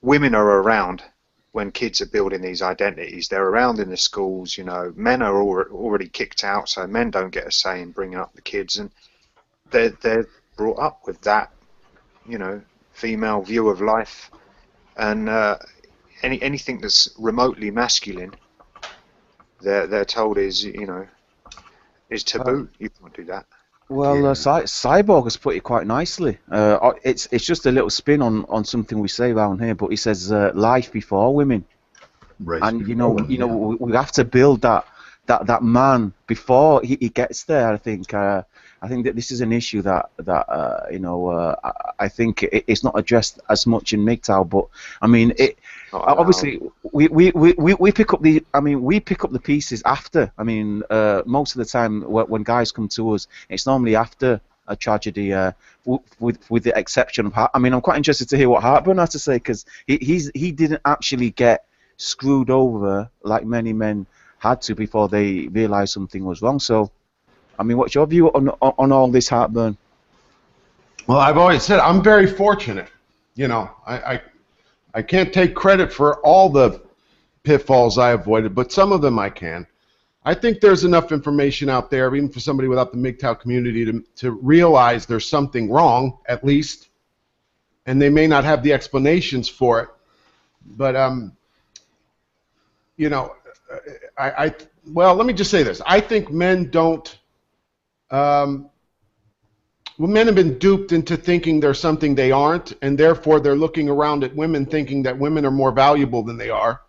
women are around when kids are building these identities. They're around in the schools, you know. Men are already kicked out, so men don't get a say in bringing up the kids, and they're brought up with that, you know, female view of life, and anything that's remotely masculine, they're told is, you know, is taboo. You can't do that. Well, Yeah. Cyborg has put it quite nicely. It's just a little spin on something we say around here, but he says life before women, Right. and you know, we have to build that man before he gets there. I think that this is an issue that you know, I think it's not addressed as much in Mgtow, but I mean it. Obviously, we pick up the pieces after. I mean, most of the time when guys come to us, it's normally after a tragedy, with the exception of I mean, I'm quite interested to hear what Heartbern has to say, because he didn't actually get screwed over like many men had to before they realised something was wrong. So, I mean, what's your view on all this, Heartbern? Well, I've always said I'm very fortunate. You know, I can't take credit for all the pitfalls I avoided, but some of them I can. I think there's enough information out there, even for somebody without the Mgtow community, to realize there's something wrong, at least, and they may not have the explanations for it. But you know, well, let me just say this. I think men don't. Well, men have been duped into thinking they're something they aren't, and therefore they're looking around at women thinking that women are more valuable than they are.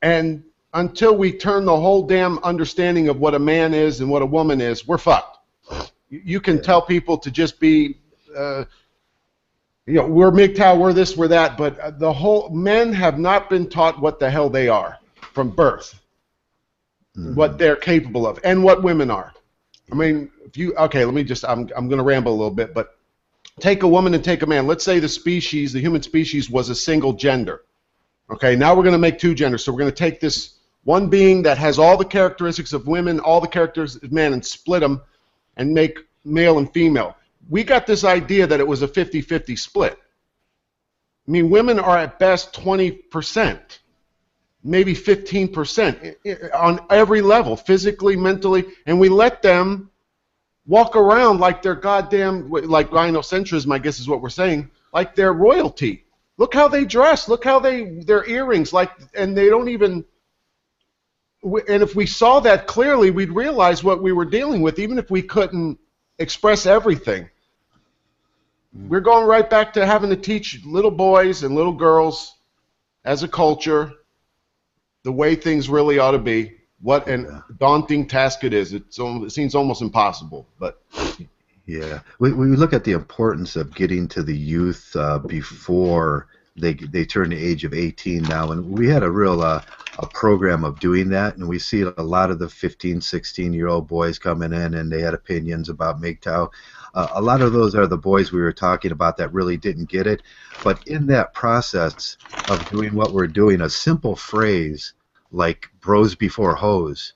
And until we turn the whole damn understanding of what a man is and what a woman is, we're fucked. You can tell people to just be, you know, we're Mgtow, we're this, we're that, but the whole men have not been taught what the hell they are from birth, what they're capable of, and what women are. I mean, if you, okay, let me just, I'm going to ramble a little bit, but take a woman and take a man. Let's say the species, the human species, was a single gender. Okay, now we're going to make two genders. So we're going to take this one being that has all the characteristics of women, all the characteristics of men, and split them and make male and female. we got this idea that it was a 50-50 split. I mean, women are at best 20%, maybe 15% on every level, physically, mentally, and we let them walk around like they're goddamn, like gynocentrism, I guess is what we're saying, like they're royalty. Look how they dress. Look how their earrings, like, and they don't even. And if we saw that clearly, we'd realize what we were dealing with, even if we couldn't express everything. We're going right back to having to teach little boys and little girls, as a culture, the way things really ought to be. What a daunting task it is. It seems almost impossible, but. Yeah, we look at the importance of getting to the youth before they turn the age of 18 now, and we had a real a program of doing that, and we see a lot of the 15, 16-year-old boys coming in, and they had opinions about Mgtow. A lot of those are the boys we were talking about that really didn't get it, but in that process of doing what we're doing, a simple phrase like "bros before hoes"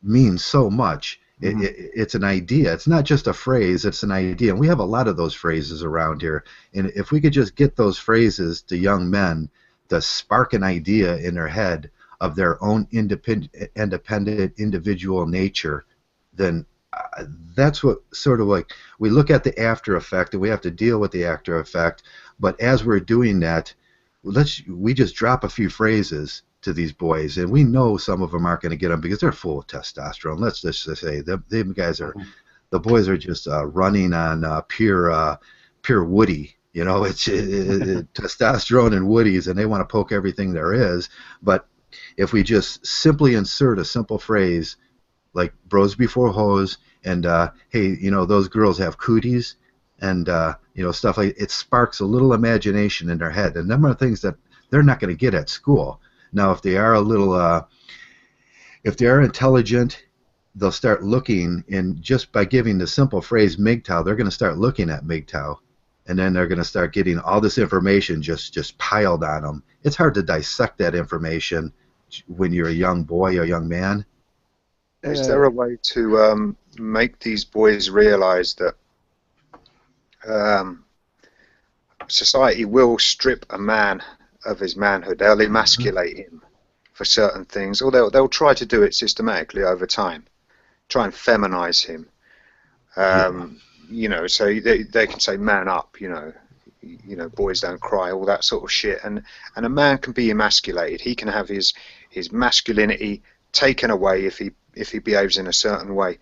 means so much. It's an idea. It's not just a phrase. It's an idea. And we have a lot of those phrases around here. And if we could just get those phrases to young men to spark an idea in their head of their own independent individual nature, then that's what sort of like we look at the after effect, and we have to deal with the after effect. But as we're doing that, we just drop a few phrases to these boys, and we know some of them aren't going to get them because they're full of testosterone. Let's just say them guys are, the boys are just running on pure woody. You know, it's testosterone and woodies, and they want to poke everything there is. But if we just simply insert a simple phrase like "bros before hoes" and hey, you know, those girls have cooties, and you know, stuff like, it sparks a little imagination in their head, and them are things that they're not going to get at school. Now, if they are a little, if they are intelligent, they'll start looking, and just by giving the simple phrase Mgtow, they're going to start looking at Mgtow, and then they're going to start getting all this information just piled on them. It's hard to dissect that information when you're a young boy or young man. Is there a way to make these boys realize that society will strip a man of his manhood? They'll emasculate him for certain things, or they'll try to do it systematically over time, try and feminize him. You know, so they can say "man up," you know, boys don't cry, all that sort of shit, and a man can be emasculated. He can have his masculinity taken away if he behaves in a certain way.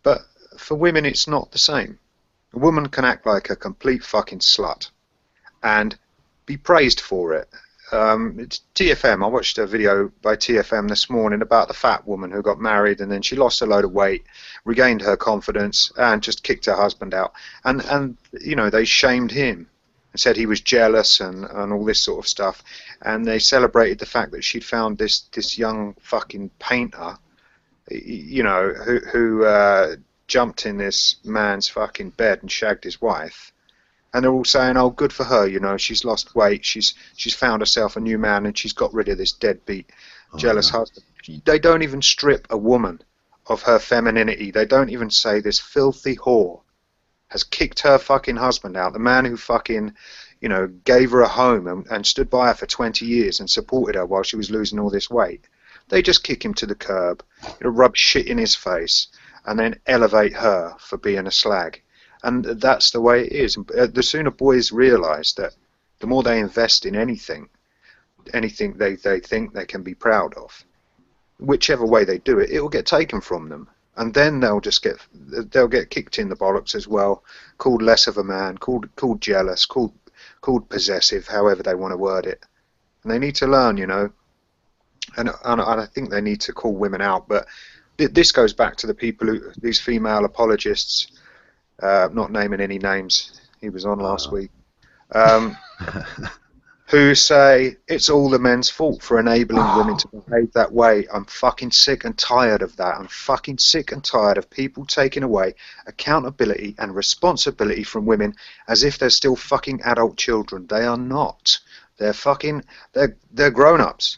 But for women, it's not the same. A woman can act like a complete fucking slut and be praised for it. It's TFM. I watched a video by TFM this morning about the fat woman who got married, and then she lost a load of weight, regained her confidence, and just kicked her husband out. And you know, they shamed him and said he was jealous and all this sort of stuff. And they celebrated the fact that she'd found this young fucking painter, you know, who jumped in this man's fucking bed and shagged his wife. And they're all saying, "Oh, good for her, you know, she's lost weight, she's found herself a new man, and she's got rid of this deadbeat, jealous husband." They don't even strip a woman of her femininity. They don't even say this filthy whore has kicked her fucking husband out, the man who fucking, you know, gave her a home and stood by her for 20 years and supported her while she was losing all this weight. They just kick him to the curb, you know, rub shit in his face, and then elevate her for being a slag. And that's the way it is. The sooner boys realise that, the more they invest in anything they think they can be proud of, whichever way they do it, it will get taken from them, and then they'll get kicked in the bollocks as well, called less of a man, called jealous, called possessive, however they want to word it. And they need to learn, you know, and I think they need to call women out. But this goes back to the people these female apologists. Not naming any names, he was on last week, who say it's all the men's fault for enabling women to behave that way. I'm fucking sick and tired of that. I'm fucking sick and tired of people taking away accountability and responsibility from women as if they're still fucking adult children. They are not. They're grown-ups.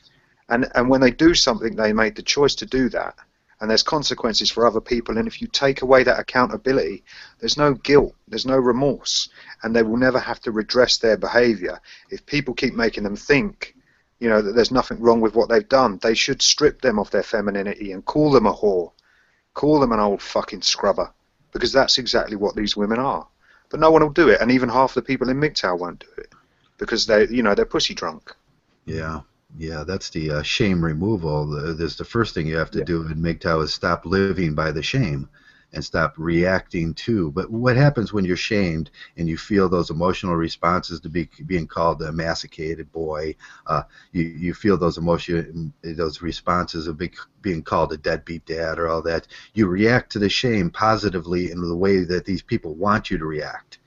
And when they do something, they made the choice to do that. and there's consequences for other people, and if you take away that accountability, there's no guilt, there's no remorse, and they will never have to redress their behavior. If people keep making them think, you know, that there's nothing wrong with what they've done, they should strip them of their femininity and call them a whore, call them an old fucking scrubber, because that's exactly what these women are. But no one will do it, and even half the people in Mgtow won't do it, because they, you know, they're pussy drunk. Yeah, yeah, that's the shame removal. There's the first thing you have to do in Mgtow is stop living by the shame and stop reacting to. But what happens when you're shamed and you feel those emotional responses to being called a emasculated boy? You feel those those responses of being called a deadbeat dad or all that. You react to the shame positively in the way that these people want you to react.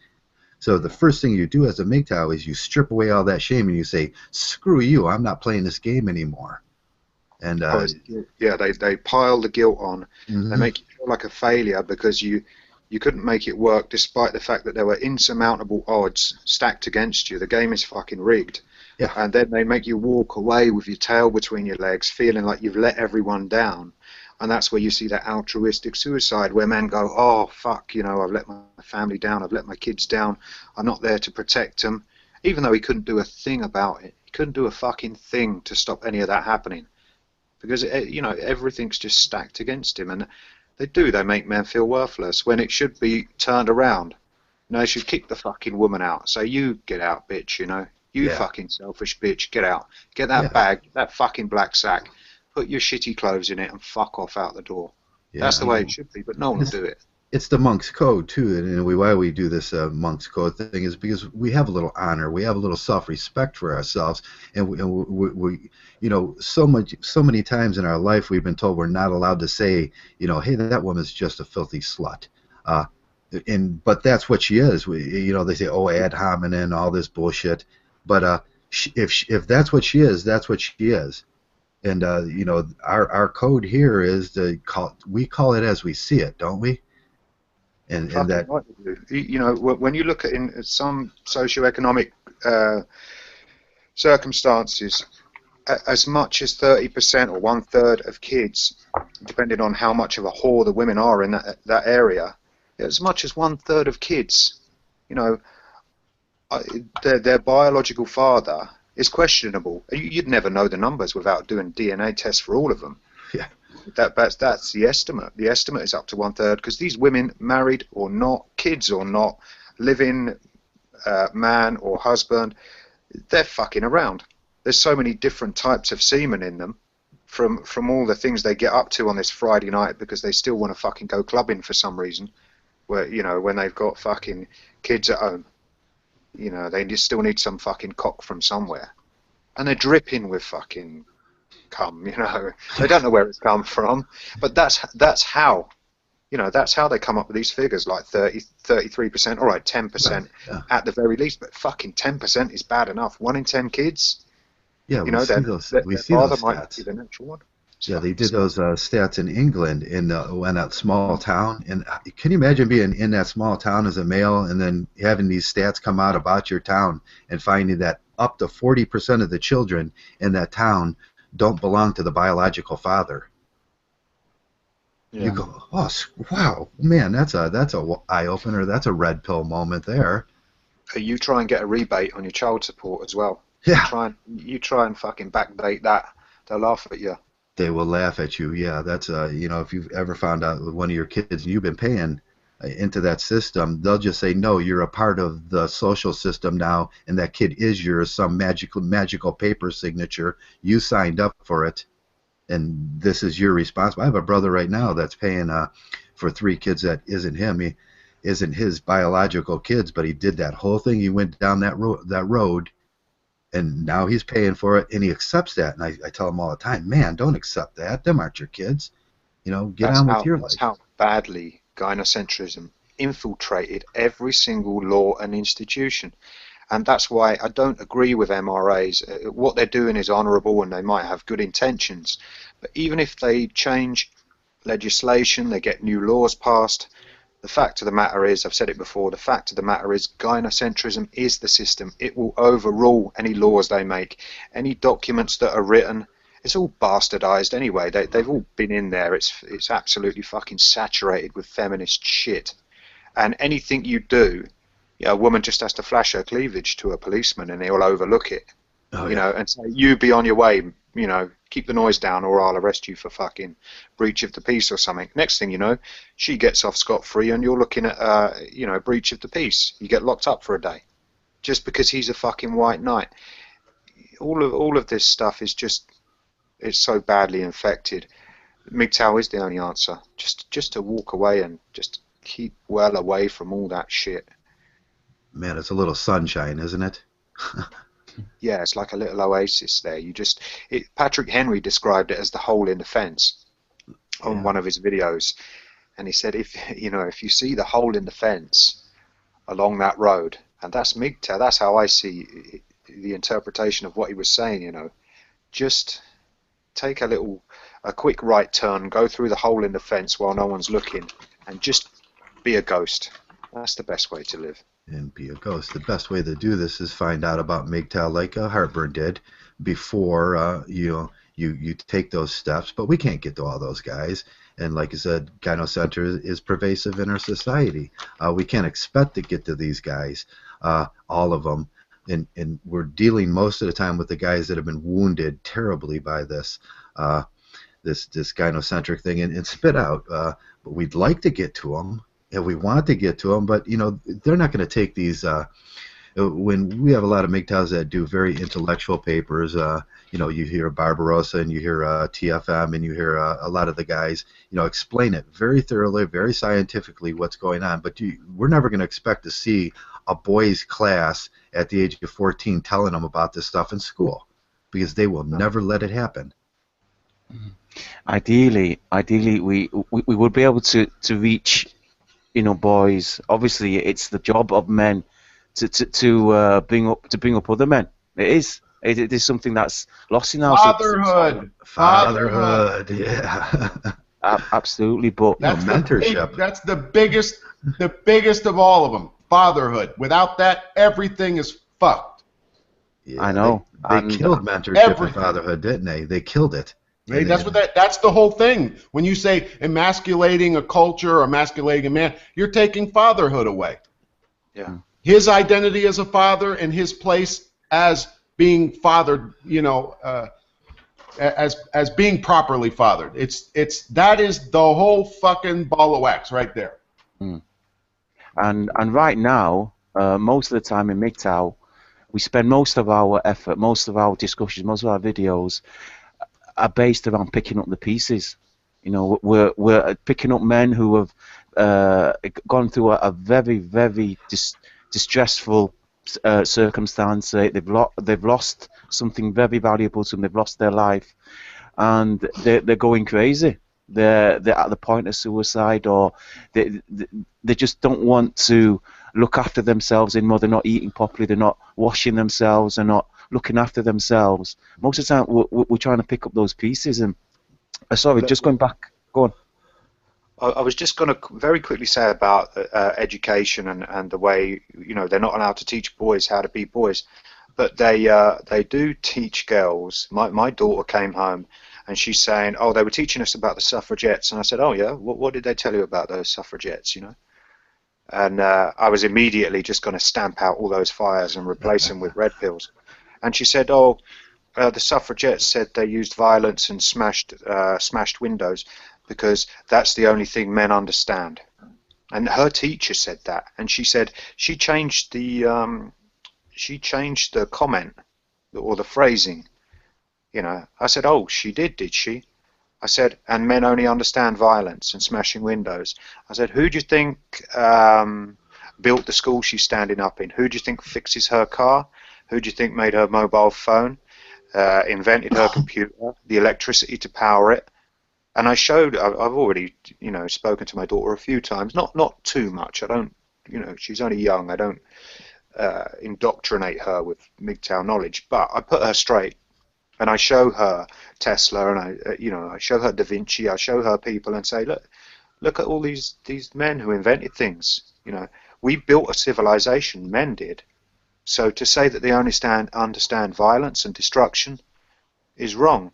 So the first thing you do as a Mgtow is you strip away all that shame and you say, "Screw you! I'm not playing this game anymore." And yeah, they pile the guilt on. mm-hmm. They make you feel like a failure because you couldn't make it work, despite the fact that there were insurmountable odds stacked against you. The game is fucking rigged. Yeah. And then they make you walk away with your tail between your legs, feeling like you've let everyone down. And that's where you see that altruistic suicide, where men go, "Oh, fuck, you know, I've let my family down, I've let my kids down, I'm not there to protect them," even though he couldn't do a thing about it. He couldn't do a fucking thing to stop any of that happening, because, you know, everything's just stacked against him. And they make men feel worthless, when it should be turned around. You know, they should kick the fucking woman out, say, "You get out, bitch, you know, you fucking selfish bitch, get out, get that bag, that fucking black sack, put your shitty clothes in it and fuck off out the door." That's the way it should be, but no one will do it. It's the monk's code too, and why we do this monk's code thing is because we have a little honor, we have a little self-respect for ourselves, and we you know, so many times in our life we've been told we're not allowed to say, you know, "Hey, that woman's just a filthy slut," but that's what she is. You know, they say, "Oh, ad hominem," all this bullshit, but if that's what she is, that's what she is. And you know, our code here is we call it as we see it, don't we? And that, right. You know, when you look at some socioeconomic circumstances, as much as 30% or 1/3 of kids, depending on how much of a whore the women are in that area, as much as 1/3 of kids, you know, their biological father is questionable. You'd never know the numbers without doing DNA tests for all of them. Yeah. That's the estimate. The estimate is up to 1/3, because these women, married or not, kids or not, living man or husband, they're fucking around. There's so many different types of semen in them, from all the things they get up to on this Friday night because they still want to fucking go clubbing for some reason, where, you know, when they've got fucking kids at home. You know, they just still need some fucking cock from somewhere. And they're dripping with fucking cum, you know. They don't know where it's come from. But that's how, you know, that's how they come up with these figures, like 33%, all right, 10% at the very least. But fucking 10% is bad enough. 1 in 10 kids, yeah, you know, we see those might stats. be the natural one. Yeah, they did those stats in England in that small town. And can you imagine being in that small town as a male and then having these stats come out about your town and finding that up to 40% of the children in that town don't belong to the biological father? Yeah. You go, "Oh, wow, man, that's a eye opener. That's a red pill moment there." You try and get a rebate on your child support as well. Yeah. You try and fucking backdate that. They'll laugh at you. They will laugh at you. Yeah, that's you know, if you've ever found out with one of your kids and you've been paying into that system, they'll just say, "No, you're a part of the social system now, and that kid is yours. Some magical paper signature. You signed up for it, and this is your responsibility." I have a brother right now that's paying for 3 kids that isn't him. He isn't his biological kids, but he did that whole thing. He went down that road. And now he's paying for it, and he accepts that. And I tell him all the time, "Man, don't accept that. Them aren't your kids. You know, get on with your life." That's how badly gynocentrism infiltrated every single law and institution. And that's why I don't agree with MRAs. What they're doing is honourable, and they might have good intentions. But even if they change legislation, they get new laws passed, the fact of the matter is, I've said it before, the fact of the matter is gynocentrism is the system. It will overrule any laws they make, any documents that are written, it's all bastardized anyway. They've all been in there. It's absolutely fucking saturated with feminist shit. And anything you do, a woman just has to flash her cleavage to a policeman and he'll overlook it. Oh, You yeah. know, and say, you be on your way, you know, keep the noise down or I'll arrest you for fucking breach of the peace or something. Next thing you know, she gets off scot-free and you're looking at, you know, breach of the peace. You get locked up for a day just because he's a fucking white knight. All of this stuff is just, it's so badly infected. Mgtow is the only answer. Just to walk away and just keep well away from all that shit. Man, it's a little sunshine, isn't it? Yeah, it's like a little oasis there. Patrick Henry described it as the hole in the fence on one of his videos, and he said, if you see the hole in the fence along that road, and that's Mgtow, that's how I see the interpretation of what he was saying. You know, just take a quick right turn, go through the hole in the fence while no one's looking, and just be a ghost. That's the best way to live. And be a ghost. The best way to do this is find out about Mgtow like Heartbern did before you take those steps. But we can't get to all those guys. And like I said, gynocentrism is pervasive in our society. We can't expect to get to these guys, all of them. And we're dealing most of the time with the guys that have been wounded terribly by this gynocentric thing and spit out. But we'd like to get to them. Yeah, we want to get to them, but you know they're not going to take these. When we have a lot of Mgtows that do very intellectual papers, you know, you hear Barbarossa and you hear TFM and you hear a lot of the guys, you know, explain it very thoroughly, very scientifically what's going on. But we're never going to expect to see a boys' class at the age of 14 telling them about this stuff in school, because they will never let it happen. Ideally, we would be able to reach, you know, boys. Obviously, it's the job of men to bring up other men. It is something that's lost in our Fatherhood. Yeah. Absolutely, but That's mentorship. That's the biggest of all of them. Fatherhood. Without that, everything is fucked. Yeah, I know. They killed mentorship and fatherhood, didn't they? They killed it. Right? That's the whole thing. When you say emasculating a culture or emasculating a man, you're taking fatherhood away. Yeah. His identity as a father and his place as being fathered, you know, as being properly fathered. That is the whole fucking ball of wax right there. And right now, most of the time in Mgtow, we spend most of our effort, most of our discussions, most of our videos are based around picking up the pieces. You know, we're picking up men who have gone through a very, very distressful circumstance. They've lost something very valuable to them. They've lost their life, and they're going crazy. They're at the point of suicide, or they just don't want to look after themselves anymore. They're not eating properly. They're not washing themselves. They're not looking after themselves. Most of the time, we're trying to pick up those pieces. And sorry, just going back. Go on. I was just going to very quickly say about education and the way, you know, they're not allowed to teach boys how to be boys, but they do teach girls. My daughter came home and she's saying, oh, they were teaching us about the suffragettes, and I said, oh yeah, what did they tell you about those suffragettes, you know? And I was immediately just going to stamp out all those fires and replace them with red pills. And she said, oh, the suffragettes said they used violence and smashed windows because that's the only thing men understand. And her teacher said that, and she said she changed the comment or the phrasing. You know, I said, oh, she did she? I said, and men only understand violence and smashing windows. I said, who do you think built the school she's standing up in? Who do you think fixes her car? Who do you think made her mobile phone? Invented her computer, the electricity to power it? And I showed. I've already, you know, spoken to my daughter a few times. Not too much. I don't, you know, she's only young. I don't indoctrinate her with Mgtow knowledge, but I put her straight. And I show her Tesla, and I show her Da Vinci. I show her people, and say, look at all these men who invented things. You know, we built a civilization. Men did. So to say that they only understand violence and destruction is wrong.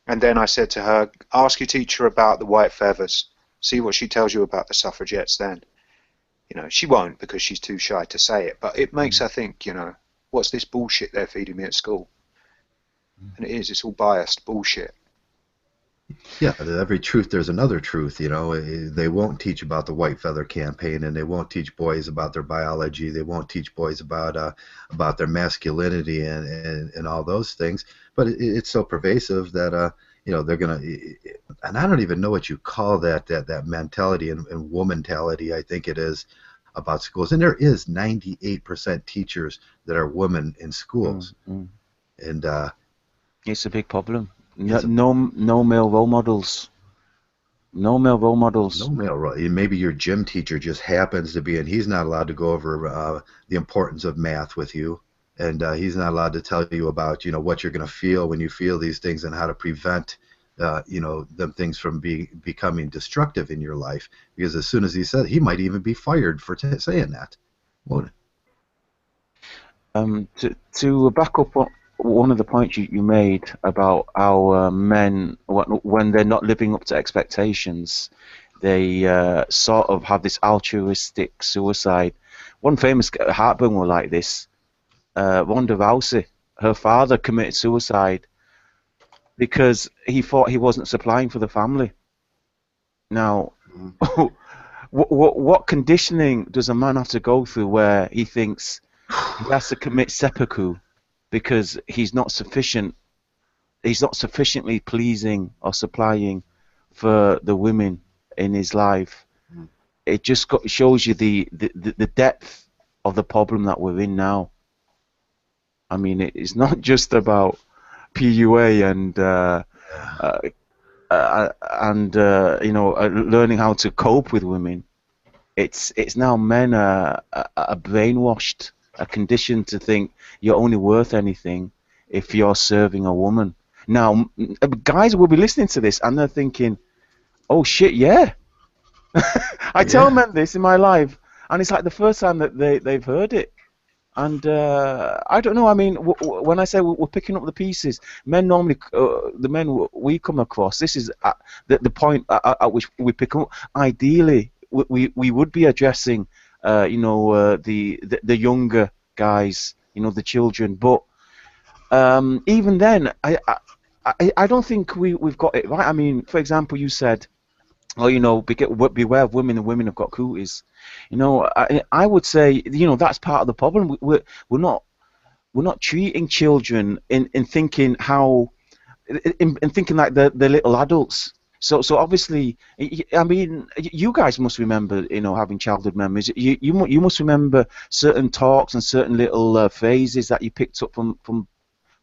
And then I said to her, ask your teacher about the white feathers. See what she tells you about the suffragettes then. You know, she won't because she's too shy to say it, but it makes her think, you know, what's this bullshit they're feeding me at school? And it is, it's all biased bullshit. Yeah, every truth there's another truth. You know, they won't teach about the white feather campaign, and they won't teach boys about their biology. They won't teach boys about their masculinity and all those things. But it's so pervasive that you know, they're gonna. And I don't even know what you call that mentality and womantality. I think it is about schools, and there is 98% teachers that are women in schools, and it's a big problem. it's a No male role models. No male role models. no male role. Maybe your gym teacher just happens to be, and he's not allowed to go over the importance of math with you, and he's not allowed to tell you about, you know, what you're going to feel when you feel these things and how to prevent, you know, them things from becoming destructive in your life. Because as soon as he said, he might even be fired for saying that. Won't it? To back up one of the points you made about how men, when they're not living up to expectations, they sort of have this altruistic suicide. One famous heartbern were like this. Ronda Rousey, her father committed suicide because he thought he wasn't supplying for the family. Now, what conditioning does a man have to go through where he thinks he has to commit seppuku because he's not sufficiently pleasing or supplying for the women in his life? It just shows you the depth of the problem that we're in now. I mean, it's not just about PUA and you know, learning how to cope with women. It's now men are brainwashed, are conditioned to think you're only worth anything if you're serving a woman. Now, guys will be listening to this and they're thinking, "Oh shit, yeah." I tell men this in my life, and it's like the first time that they've heard it. And I don't know. I mean, when I say we're picking up the pieces, men normally, the men we come across, this is the point at which we pick up. Ideally, we would be addressing, you know, the younger guys, you know, the children. But even then, I don't think we've got it right. I mean, for example, you said, oh, you know, beware of women, and women have got cooties. You know, I would say, you know, that's part of the problem. We're not treating children in thinking how, in thinking like they're little adults. So obviously, I mean, you guys must remember, you know, having childhood memories. You must remember certain talks and certain little phrases that you picked up from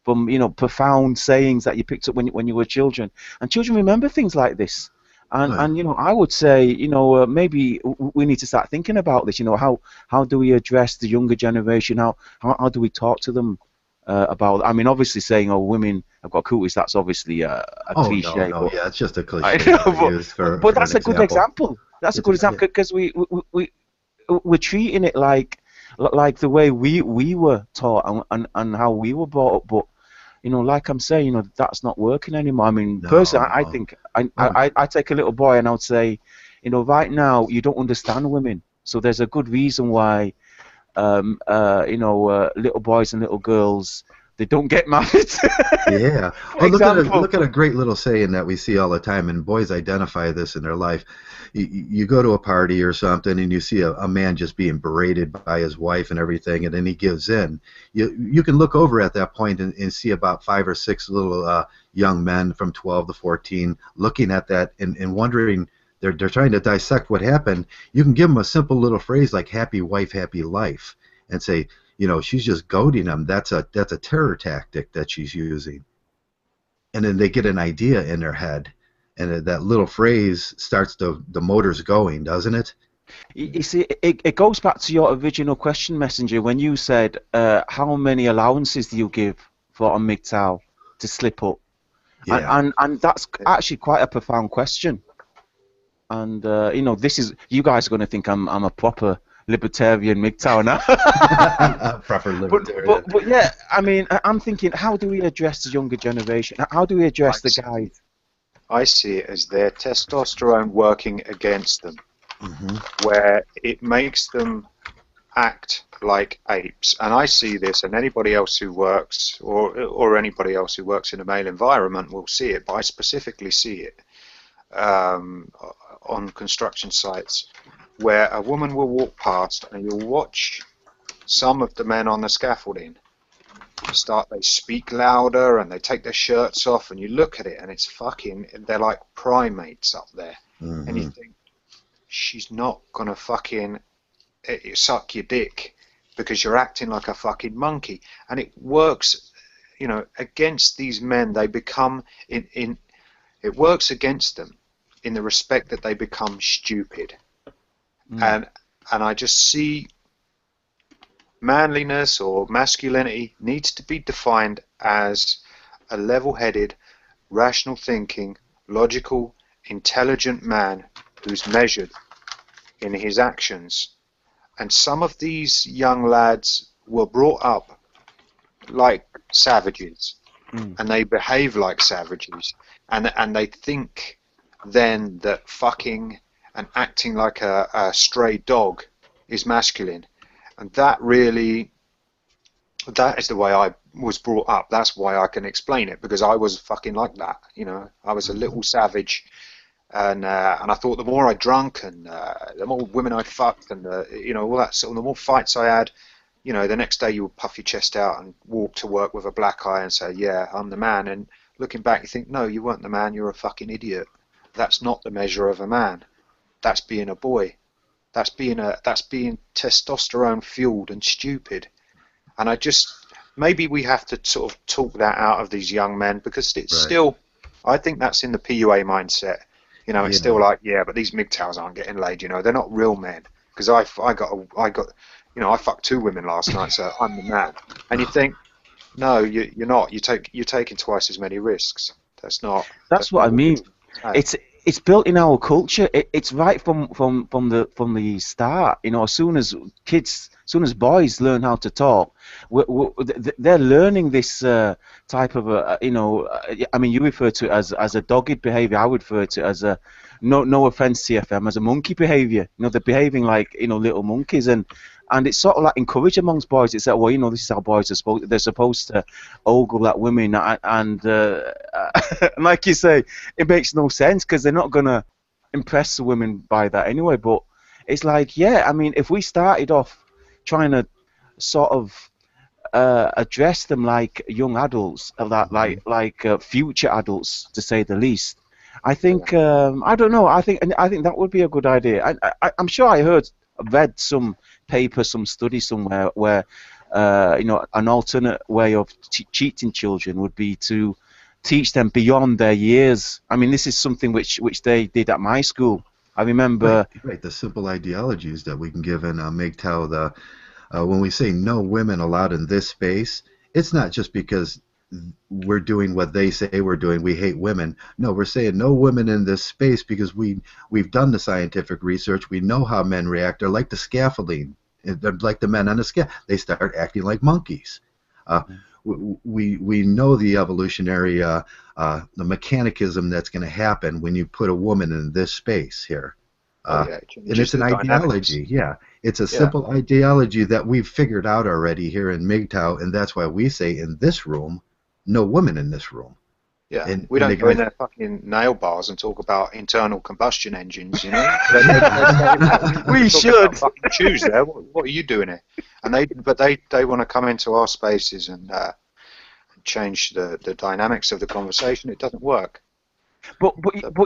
you know, profound sayings that you picked up when you were children. And children remember things like this. And you know, I would say, you know, maybe we need to start thinking about this. You know, how do we address the younger generation? How do we talk to them about? I mean, obviously saying, "Oh, women have got cooties," that's obviously a cliche. No, but, yeah, it's just a I cliche know, but that's a good example. That's a good example because we're treating it like the way we were taught and how we were brought up, but. You know, like I'm saying, you know, that's not working anymore. I mean, personally, I think I take a little boy and I would say, you know, right now you don't understand women, so there's a good reason why, you know, little boys and little girls, they don't get married. Yeah. Oh, look at a great little saying that we see all the time, and boys identify this in their life. You go to a party or something, and you see a man just being berated by his wife and everything, and then he gives in. You can look over at that point and see about 5 or 6 little young men from 12 to 14 looking at that and wondering. They're trying to dissect what happened. You can give them a simple little phrase like "happy wife, happy life," and say, you know, she's just goading them. That's a terror tactic that she's using. And then they get an idea in their head, and that little phrase starts the motors going, doesn't it? You see, it goes back to your original question, Messenger, when you said, how many allowances do you give for a Mgtow to slip up? Yeah. And that's actually quite a profound question. And you know, you guys are going to think I'm a proper libertarian Mgtow now. Proper but libertarian. yeah, I mean, I'm thinking, how do we address the younger generation? How do we address the guys? I see it as their testosterone working against them, Hmm. where it makes them act like apes. And I see this, and anybody else who works, or anybody else who works in a male environment will see it, but I specifically see it on construction sites, where a woman will walk past and you'll watch some of the men on the scaffolding they speak louder and they take their shirts off, and you look at it and it's fucking, they're like primates up there. And you Hmm. think, she's not gonna fucking suck your dick because you're acting like a fucking monkey. And it works, against these men. They become it works against them in the respect that they become stupid. Mm. And I just see manliness or masculinity needs to be defined as a level-headed, rational thinking, logical, intelligent man who's measured in his actions. And some of these young lads were brought up like savages, Mm. and they behave like savages, and they think then that fucking and acting like a stray dog is masculine. And that is the way I was brought up. That's why I can explain it, because I was fucking like that. I was a little savage, and I thought the more I drank and the more women I fucked and all that sort of, the more fights I had, the next day you would puff your chest out and walk to work with a black eye and say, yeah, I'm the man. And looking back, you think, no, you weren't the man. You're a fucking idiot. That's not the measure of a man. That's being a boy. That's being testosterone fueled and stupid. And maybe we have to sort of talk that out of these young men, because it's Right. still, I think that's in the PUA mindset. It's still Yeah. like, yeah, but these MGTOWs aren't getting laid. They're not real men. Because I fucked 2 women last night, so I'm the man. And you think, no, you're not. You're taking twice as many risks. That's not That's what I what you're mean. trying to say. It's built in our culture. It's right from the start. As soon as boys learn how to talk, they're learning this type of I mean, you refer to it as a dogged behavior. I would refer to it as a, no offense, CFM, as a monkey behavior. They're behaving like little monkeys, and it's sort of like encouraged amongst boys. It's like, well, this is how boys are supposed. They're supposed to ogle at women, and like you say, it makes no sense because they're not gonna impress the women by that anyway. But it's like, yeah, I mean, if we started off trying to sort of address them like young adults, future adults, to say the least, I think I don't know. I think that would be a good idea. I'm sure read some paper, some study somewhere where an alternate way of cheating children would be to teach them beyond their years. I mean, this is something which they did at my school. I remember. Right. The simple ideologies that we can give in Mgtow. When we say no women allowed in this space, it's not just because we're doing what they say we're doing. We hate women. No, we're saying no women in this space because we've done the scientific research. We know how men react. They're like the scaffolding. They're like the men on the scaffold. They start acting like monkeys. Uh, we know the evolutionary the mechanicism that's going to happen when you put a woman in this space here. And it's an ideology, yeah. It's a simple ideology that we've figured out already here in Mgtow, and that's why we say in this room, no women in this room. Yeah, And we the don't go in guys, their fucking nail bars and talk about internal combustion engines, We We're talking should. about fucking shoes there. What are you doing here? And they want to come into our spaces and change the dynamics of the conversation. It doesn't work. But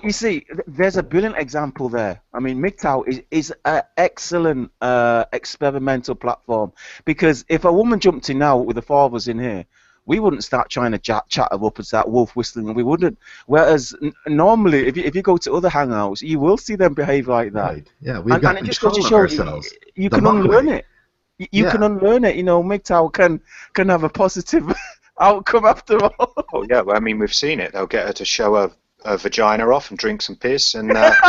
you see, there's a brilliant example there. I mean, Mgtow is an excellent experimental platform, because if a woman jumped in now with the 4 of us in here, we wouldn't start trying to chat her up and start wolf whistling. We wouldn't. Whereas normally, if you go to other hangouts, you will see them behave like that. right, yeah, we've And got it just goes to control of show ourselves. you The can monk unlearn way. it. You can Yeah, unlearn it. Mgtow can have a positive outcome after all. Oh yeah, well, I mean, we've seen it. They'll get her to show her vagina off and drink some piss, and that's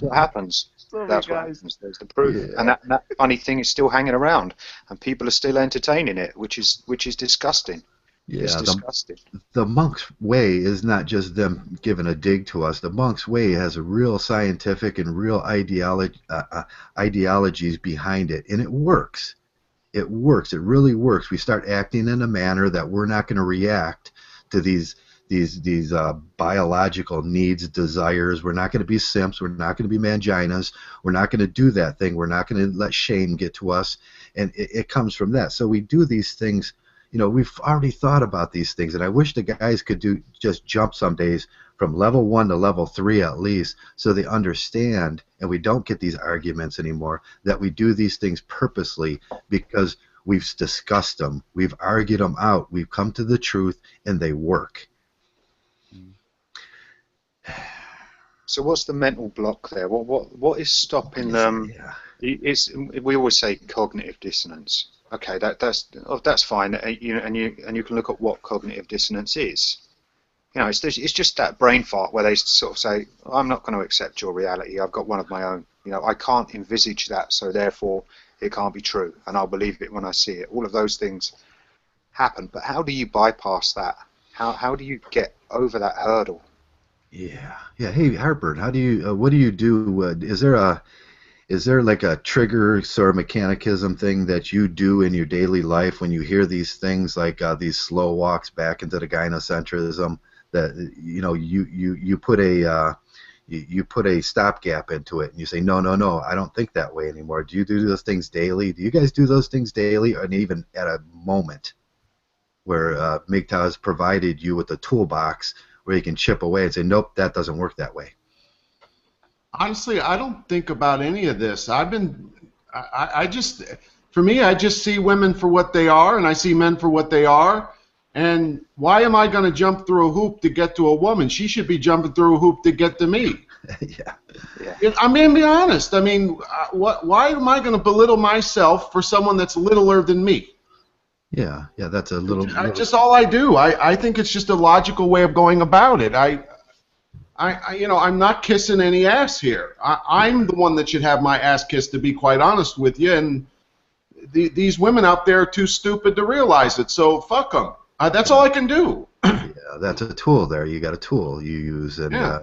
what happens. Sorry, That's what guys. happens. There's the proof, and Yeah. that funny thing is still hanging around, and people are still entertaining it, which is disgusting. It's Yeah, disgusting. the monk's way is not just them giving a dig to us. The monk's way has a real scientific and real ideologies behind it, and it works. It works. It really works. We start acting in a manner that we're not going to react to these biological needs, desires. We're not going to be simps. We're not going to be manginas. We're not going to do that thing. We're not going to let shame get to us, and it comes from that. So we do these things. You know, we've already thought about these things, and I wish the guys could just jump some days from level 1 to level 3 at least, so they understand, and we don't get these arguments anymore, that we do these things purposely because we've discussed them, we've argued them out, we've come to the truth, and they work. So what's the mental block there? What is stopping them? Yeah. We always say cognitive dissonance. Okay, that's fine. And you can look at what cognitive dissonance is. You know, it's just that brain fart where they sort of say, I'm not going to accept your reality. I've got one of my own. You know, I can't envisage that, so therefore it can't be true, and I'll believe it when I see it. All of those things happen, but how do you bypass that? How do you get over that hurdle? Yeah. Hey, Heartbern, how do you? What do you do? Is there like a trigger sort of mechanicism thing that you do in your daily life when you hear these things like these slow walks back into the gynocentrism that you put a you put a stopgap into it and you say no, I don't think that way anymore. Do you do those things daily? Do you guys do those things daily, and even at a moment where Mgtow has provided you with a toolbox where you can chip away and say nope, that doesn't work that way? Honestly, I don't think about any of this. I just, for me, I just see women for what they are, and I see men for what they are. And why am I going to jump through a hoop to get to a woman? She should be jumping through a hoop to get to me. Yeah. I mean, be honest. I mean, why am I going to belittle myself for someone that's littler than me? Yeah, that's a little. Just all I do. I think it's just a logical way of going about it. I'm not kissing any ass here. I'm the one that should have my ass kissed, to be quite honest with you. And these women out there are too stupid to realize it. So fuck them. That's all I can do. Yeah, that's a tool there. You got a tool you use, and Yeah.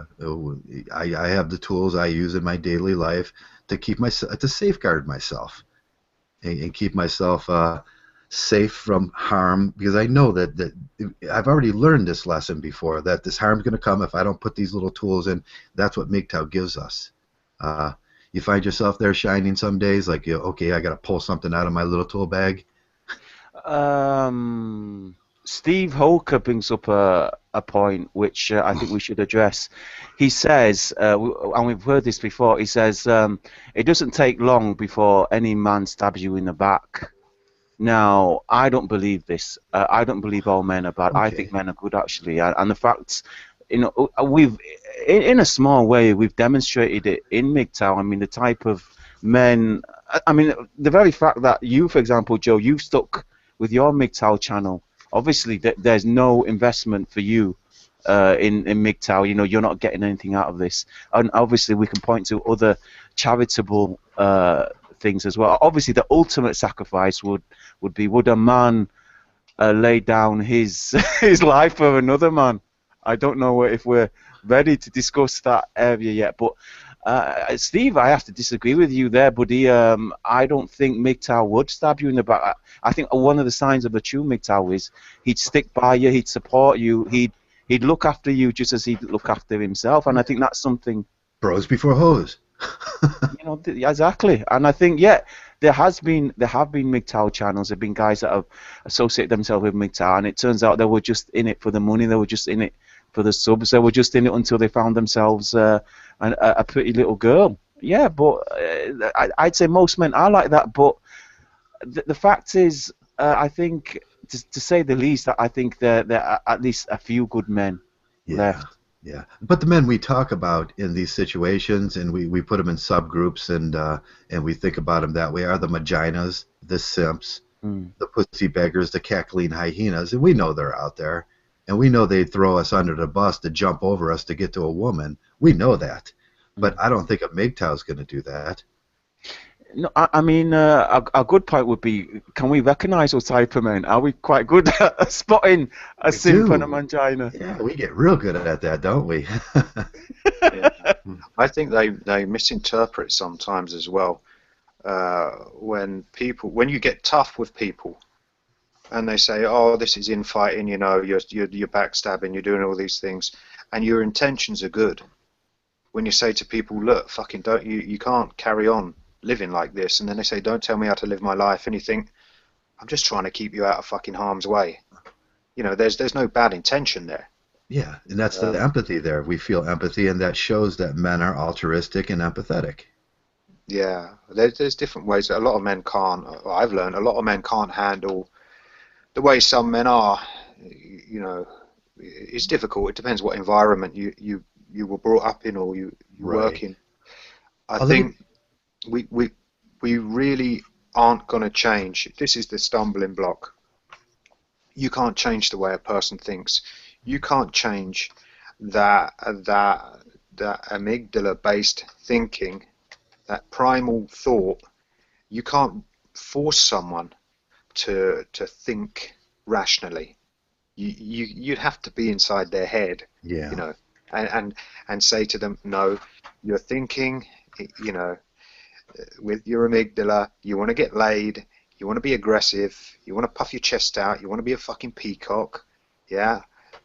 I have the tools I use in my daily life to to safeguard myself and keep myself safe from harm, because I know that I've already learned this lesson before, that this harm's going to come if I don't put these little tools in. That's what Mgtow gives us. You find yourself there shining some days, like, okay, I got to pull something out of my little tool bag. Steve Holker brings up a point which I think we should address. He says, and we've heard this before, he says, it doesn't take long before any man stabs you in the back. Now, I don't believe this. I don't believe all men are bad. Okay. I think men are good, actually. And the fact, we've, in a small way, we've demonstrated it in Mgtow. I mean, the type of men, I mean, the very fact that you, for example, Joe, you've stuck with your Mgtow channel. Obviously, there's no investment for you in Mgtow. You know, you're not getting anything out of this. And obviously, we can point to other charitable things as well. Obviously, the ultimate sacrifice would be, would a man lay down his his life for another man? I don't know if we're ready to discuss that area yet, but Steve, I have to disagree with you there, buddy. I don't think Mgtow would stab you in the back. I think one of the signs of a true Mgtow is he'd stick by you, he'd support you, he'd look after you just as he'd look after himself, and I think that's something. Bros before hoes. Exactly, and I think there have been Mgtow channels. There've been guys that have associated themselves with Mgtow, and it turns out they were just in it for the money. They were just in it for the subs. They were just in it until they found themselves a pretty little girl. Yeah, but I'd say most men are like that. But the fact is, I think, to say the least, I think there are at least a few good men left. Yeah, but the men we talk about in these situations, and we put them in subgroups, and we think about them that way, are the maginas, the simps, the pussy beggars, the cackling hyenas, and we know they're out there, and we know they'd throw us under the bus to jump over us to get to a woman. We know that, but I don't think a Mgtow is going to do that. No, I mean, a good point would be, can we recognize those type of men? Are we quite good at spotting a We simp and a do. mangina? Yeah, we get real good at that, don't we? Yeah. I think they misinterpret sometimes as well. When you get tough with people and they say, oh, this is infighting, you know, you're backstabbing, you're doing all these things, and your intentions are good. When you say to people, look, fucking don't you can't carry on living like this, and then they say, don't tell me how to live my life, and you think, I'm just trying to keep you out of fucking harm's way. You know, there's no bad intention there. Yeah, and that's the empathy there. We feel empathy, and that shows that men are altruistic and empathetic. Yeah, there's different ways. A lot of men can't. I've learned a lot of men can't handle the way some men are. You know, it's difficult. It depends what environment you were brought up in or you work Right. in. I Oh, let me. think we really aren't going to change. This is the stumbling block. You can't change the way a person thinks. You can't change that amygdala-based thinking, that primal thought. You can't force someone to think rationally. You'd have to be inside their head, you Yeah. know, and say to them, no, you're thinking, you know, with your amygdala, you want to get laid, you want to be aggressive, you want to puff your chest out, you want to be a fucking peacock, yeah,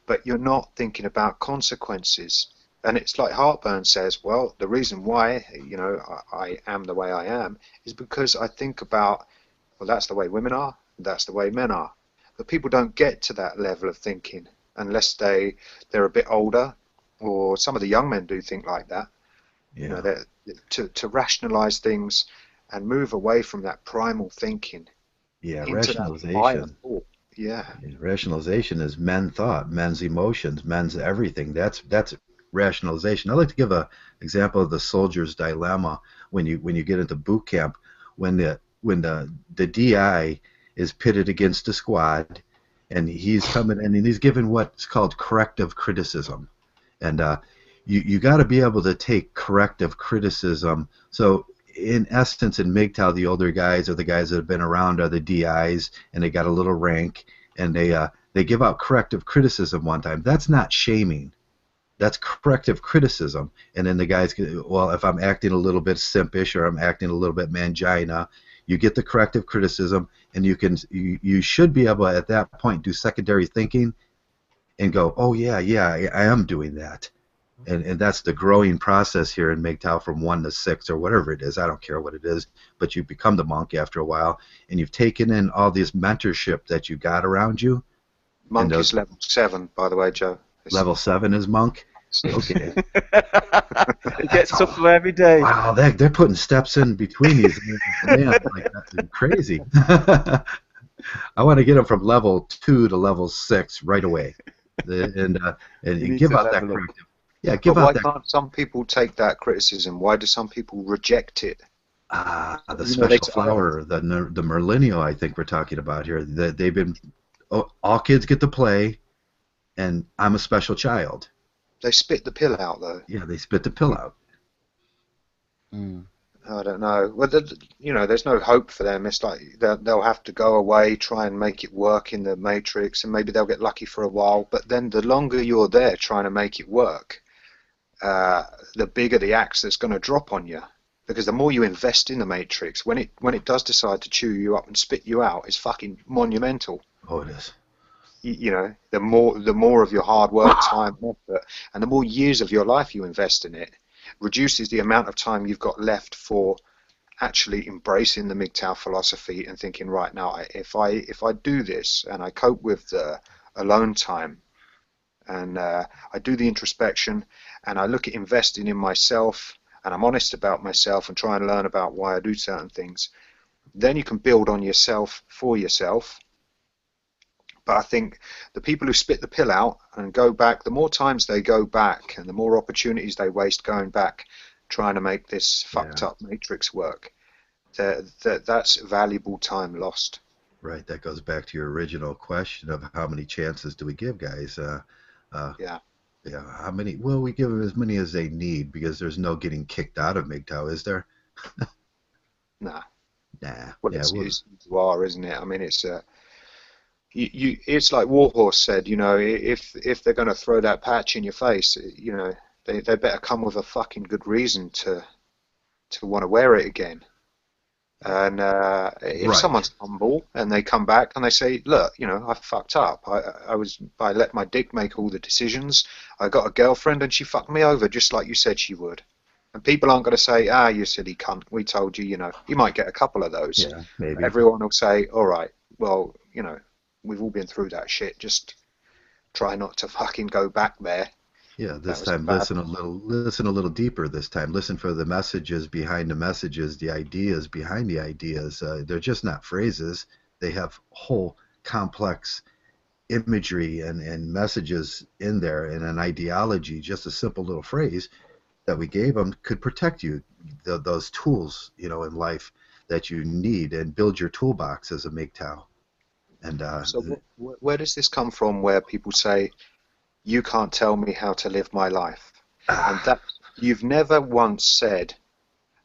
but you're not thinking about consequences. And it's like Heartbern says, well, the reason why, you know, I am the way I am is because I think about, well, that's the way women are, that's the way men are. But people don't get to that level of thinking unless they're a bit older, or some of the young men do think like that. You know, Yeah. to rationalize things and move away from that primal thinking Yeah. into that higher Rationalization. thought. Yeah. Yeah, rationalization is men thought, men's emotions, men's everything. That's rationalization. I like to give a example of the soldier's dilemma when you get into boot camp, when the DI is pitted against a squad, and he's coming in and he's given what's called corrective criticism, and you got to be able to take corrective criticism. So in essence, in Mgtow, the older guys or the guys that have been around are the DIs, and they got a little rank, and they give out corrective criticism one time. That's not shaming. That's corrective criticism. And then the guys, well, if I'm acting a little bit simpish or I'm acting a little bit mangina, you get the corrective criticism, and you should be able at that point do secondary thinking and go, oh yeah, yeah, I am doing that. And that's the growing process here in Mgtow from 1 to 6 or whatever it is. I don't care what it is, but you become the monk after a while, and you've taken in all this mentorship that you got around you. And Monk is level 7, by the way, Joe. level 7 is monk. Okay. It gets That's all. tougher every day. Wow, they're putting steps in between these. Man, like that's crazy. I want to get them from level 2 to level 6 right away, and You and need give to out that level up. corrective. Yeah, But give out why that. can't some people take that criticism? Why do some people reject it? The You know, they special flower, the Merlinio, I think we're talking about here. That they've been, all kids get to play, and I'm a special child. they spit the pill out though. Yeah, they spit the pill out. Mm. I don't know. Well, you know, there's no hope for them. It's like they'll have to go away, try and make it work in the matrix, and maybe they'll get lucky for a while. But then the longer you're there trying to make it work, the bigger the axe that's going to drop on you. Because the more you invest in the matrix, when it does decide to chew you up and spit you out, it's fucking monumental. Oh, it is. You know, the more of your hard work, time, effort, and the more years of your life you invest in it, reduces the amount of time you've got left for actually embracing the Mgtow philosophy and thinking, right now, if I do this and I cope with the alone time, and I do the introspection, and I look at investing in myself, and I'm honest about myself and try and learn about why I do certain things, then you can build on yourself for yourself. But I think the people who spit the pill out and go back, the more times they go back and the more opportunities they waste going back trying to make this fucked Yeah, up matrix work, that's valuable time lost. right. That goes back to your original question of how many chances do we give guys? Yeah. Yeah, how many? Well, we give them as many as they need because there's no getting kicked out of Mgtow, is there? Nah. Nah. Well, Yeah, well, it's who you are, isn't it? I mean, it's like Warhorse said, you know, if they're going to throw that patch in your face, you know, they better come with a fucking good reason to want to wear it again. And if right. someone's humble and they come back and they say, look, you know, I fucked up. I let my dick make all the decisions. I got a girlfriend and she fucked me over just like you said she would. And people aren't going to say, ah, you silly cunt, we told you, you know. You might get a couple of those. Yeah, maybe. Everyone will say, all right, well, you know, we've all been through that shit. Just try not to fucking go back there. Yeah, That this was a time bad. listen a little deeper this time. Listen for the messages behind the messages, the ideas behind the ideas. They're just not phrases. They have whole complex imagery and messages in there and an ideology. Just a simple little phrase that we gave them could protect you. Those tools, you know, in life that you need and build your toolbox as a MGTOW. And So where does this come from where people say, you can't tell me how to live my life? And that you've never once said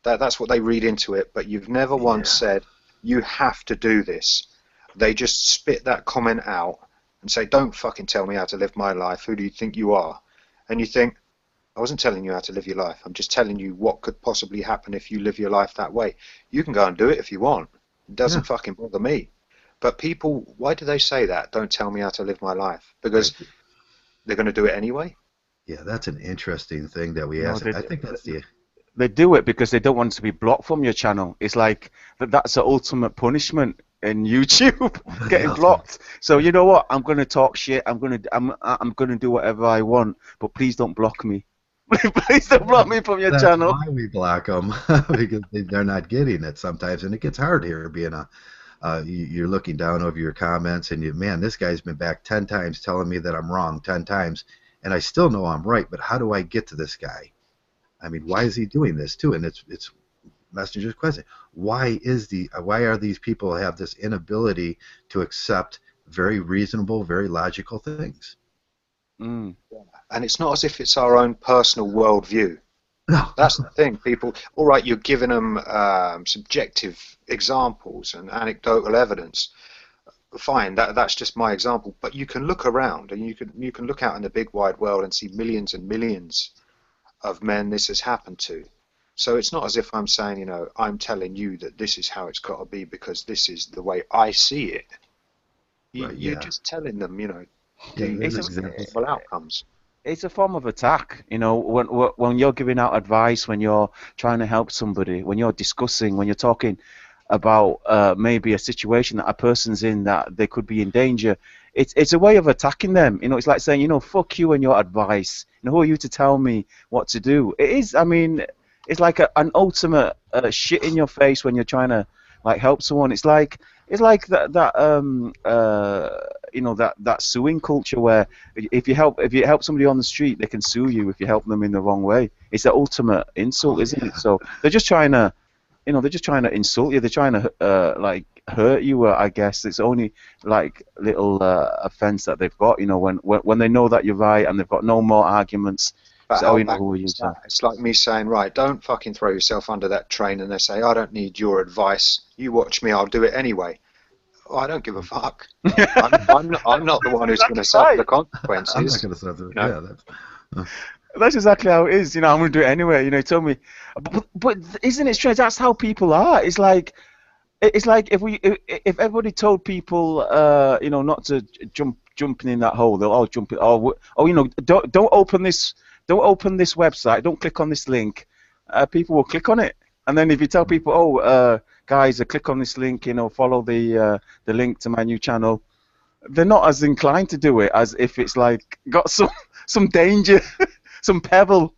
that that's what they read into it, but you've never once yeah, said you have to do this. They just spit that comment out and say, don't fucking tell me how to live my life. Who do you think you are? And you think, I wasn't telling you how to live your life. I'm just telling you what could possibly happen if you live your life that way. You can go and do it if you want. It yeah, doesn't fucking bother me. But people, why do they say that? Don't tell me how to live my life. right. Because they're going to do it anyway. Yeah, that's an interesting thing that we No, ask. I think that's the they do it because they don't want to be blocked from your channel. It's like that's the ultimate punishment in YouTube, the getting ultimate. blocked. So you know what? I'm gonna talk shit. I'm gonna do whatever I want, but please don't block me. Please don't block me from your That's channel. why we block them because they're not getting it sometimes, and it gets hard here being a. You're looking down over your comments, and man, this guy's been back 10 times telling me that I'm wrong 10 times, and I still know I'm right. But how do I get to this guy? I mean, why is he doing this too? And it's Messenger's question. Why are these people have this inability to accept very reasonable, very logical things? Mm. And it's not as if it's our own personal worldview. No, That's the thing. People, all right, you're giving them subjective examples and anecdotal evidence. Fine, that's just my example. But you can look around and you can look out in the big wide world and see millions and millions of men this has happened to. So it's not as if I'm saying, you know, I'm telling you that this is how it's got to be because this is the way I see it. right? You're Yeah, just telling them, you know, yeah. There's It's a these examples. possible outcomes. it's a form of attack, you know, when you're giving out advice, when you're trying to help somebody, when you're discussing, when you're talking about maybe a situation that a person's in that they could be in danger. It's a way of attacking them. You know, it's like saying, you know, fuck you and your advice. You know, who are you to tell me what to do? It is. I mean, it's like an ultimate shit in your face when you're trying to like help someone. It's like you know that suing culture where if you help somebody on the street, they can sue you if you help them in the wrong way. It's the ultimate insult, Oh isn't it? yeah, So they're just trying to insult you. They're trying to like hurt you. I guess it's only like little offense that they've got. You know, when they know that you're right and they've got no more arguments. But So, oh, how you know who are backwards you? is So that? It's like me saying, right, don't fucking throw yourself under that train, and they say, I don't need your advice. You watch me, I'll do it anyway. Oh, I don't give a fuck. I'm not the one that's who's going exactly to suffer the right. I'm not consequences. gonna say that. You know, Yeah, that's. Uh, That's exactly how it is. You know, I'm gonna do it anyway. You know, he told me, but isn't it strange? That's how people are. It's like if everybody told people, you know, not to jumping in that hole, they'll all jump it. Oh, you know, don't open this website, don't click on this link. People will click on it, and then if you tell people, guys, click on this link, you know, follow the link to my new channel, they're not as inclined to do it as if it's like got some danger, some pebble.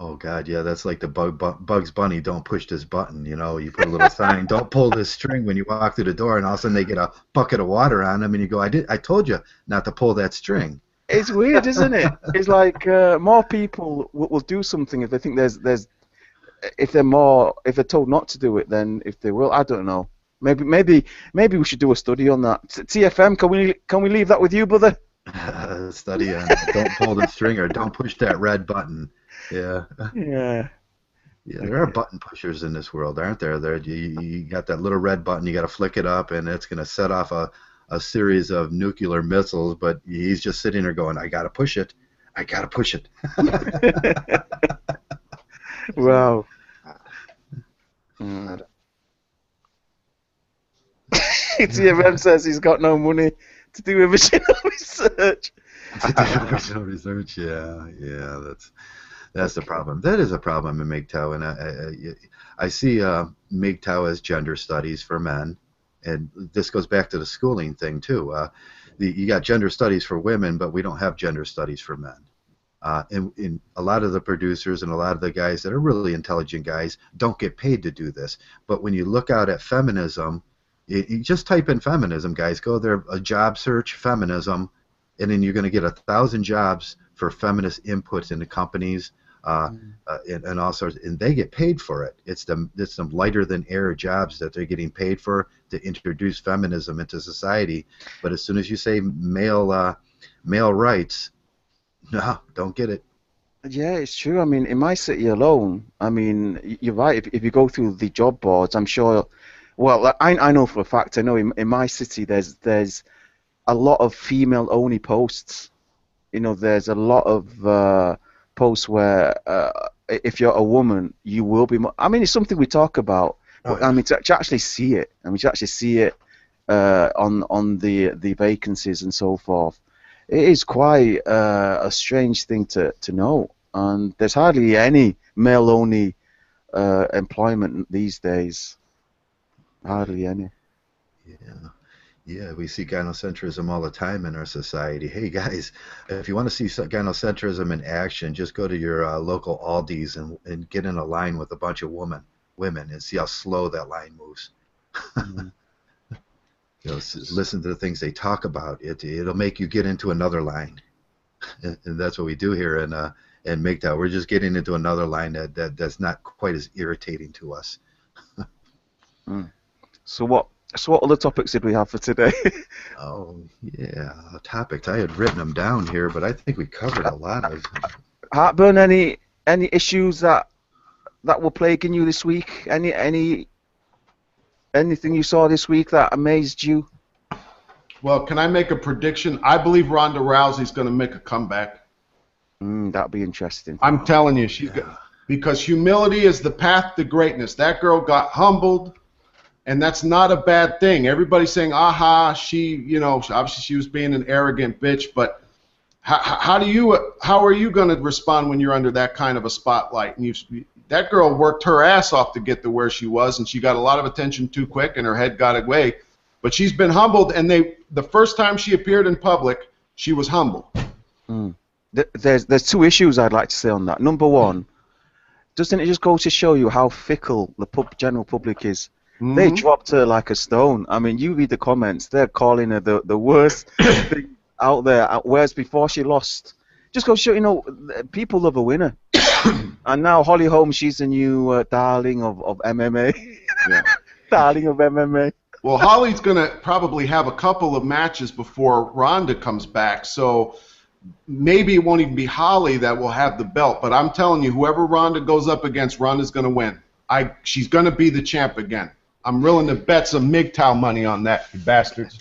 oh God, yeah, that's like the Bugs Bunny. Don't push this button. You know, you put a little sign. Don't pull this string when you walk through the door, and all of a sudden they get a bucket of water on them, and you go, I told you not to pull that string. It's weird, isn't it? It's like more people will do something if they think there's if they're told not to do it, then if they will, I don't know. Maybe we should do a study on that. TFM, can we leave that with you, brother? a study on don't pull the string or don't push that red button. Yeah. Yeah. Yeah, there are button pushers in this world, aren't there? You got that little red button, you got to flick it up, and it's going to set off a series of nuclear missiles, but he's just sitting there going, I got to push it. I got to push it. Wow. TMM says he's got no money to do original research. To do original research, yeah, that's the problem. That is a problem in Mgtow, and I see Mgtow as gender studies for men, and this goes back to the schooling thing too. You got gender studies for women, but we don't have gender studies for men. And a lot of the producers and a lot of the guys that are really intelligent guys don't get paid to do this. But when you look out at feminism, you just type in feminism, guys. Go there, a job search, feminism, and then you're going to get 1,000 jobs for feminist inputs into companies and all sorts. And they get paid for it. It's them lighter than air jobs that they're getting paid for to introduce feminism into society. But as soon as you say male rights, no, don't get it. Yeah, it's true. I mean, in my city alone, I mean, you're right. If you go through the job boards, I'm sure. Well, I know for a fact. I know in my city there's a lot of female-only posts. You know, there's a lot of posts where if you're a woman, you will be. I mean, it's something we talk about. But, I mean, to actually see it, on the vacancies and so forth. It is quite a strange thing to know, and there's hardly any male-only employment these days. Hardly any. Yeah, we see gynocentrism all the time in our society. Hey guys, if you want to see gynocentrism in action, just go to your local Aldi's and get in a line with a bunch of women and see how slow that line moves. Mm-hmm. You know, listen to the things they talk about. It'll make you get into another line, and that's what we do here in Mgtow. We're just getting into another line that's not quite as irritating to us. So what other topics did we have for today? Oh yeah, topics. I had written them down here, but I think we covered a lot of. Heartbern, any issues that were plaguing you this week? Anything you saw this week that amazed you? Well, can I make a prediction? I believe Ronda Rousey's going to make a comeback. That'd be interesting. I'm telling you, because humility is the path to greatness. That girl got humbled, and that's not a bad thing. Everybody's saying, aha, obviously she was being an arrogant bitch, but how are you going to respond when you're under that kind of a spotlight? And that girl worked her ass off to get to where she was, and she got a lot of attention too quick, and her head got away. But she's been humbled, and the first time she appeared in public, she was humble. There's two issues I'd like to say on that. Number one, doesn't it just go to show you how fickle the general public is? Mm-hmm. They dropped her like a stone. I mean, you read the comments; they're calling her the worst thing out there. Whereas before she lost, just goes to show people love a winner. And now Holly Holm, she's the new darling of MMA. Yeah. Darling of MMA. Well, Holly's going to probably have a couple of matches before Ronda comes back, so maybe it won't even be Holly that will have the belt. But I'm telling you, whoever Ronda goes up against, Ronda's going to win. She's going to be the champ again. I'm willing to bet some Mgtow money on that, you bastards.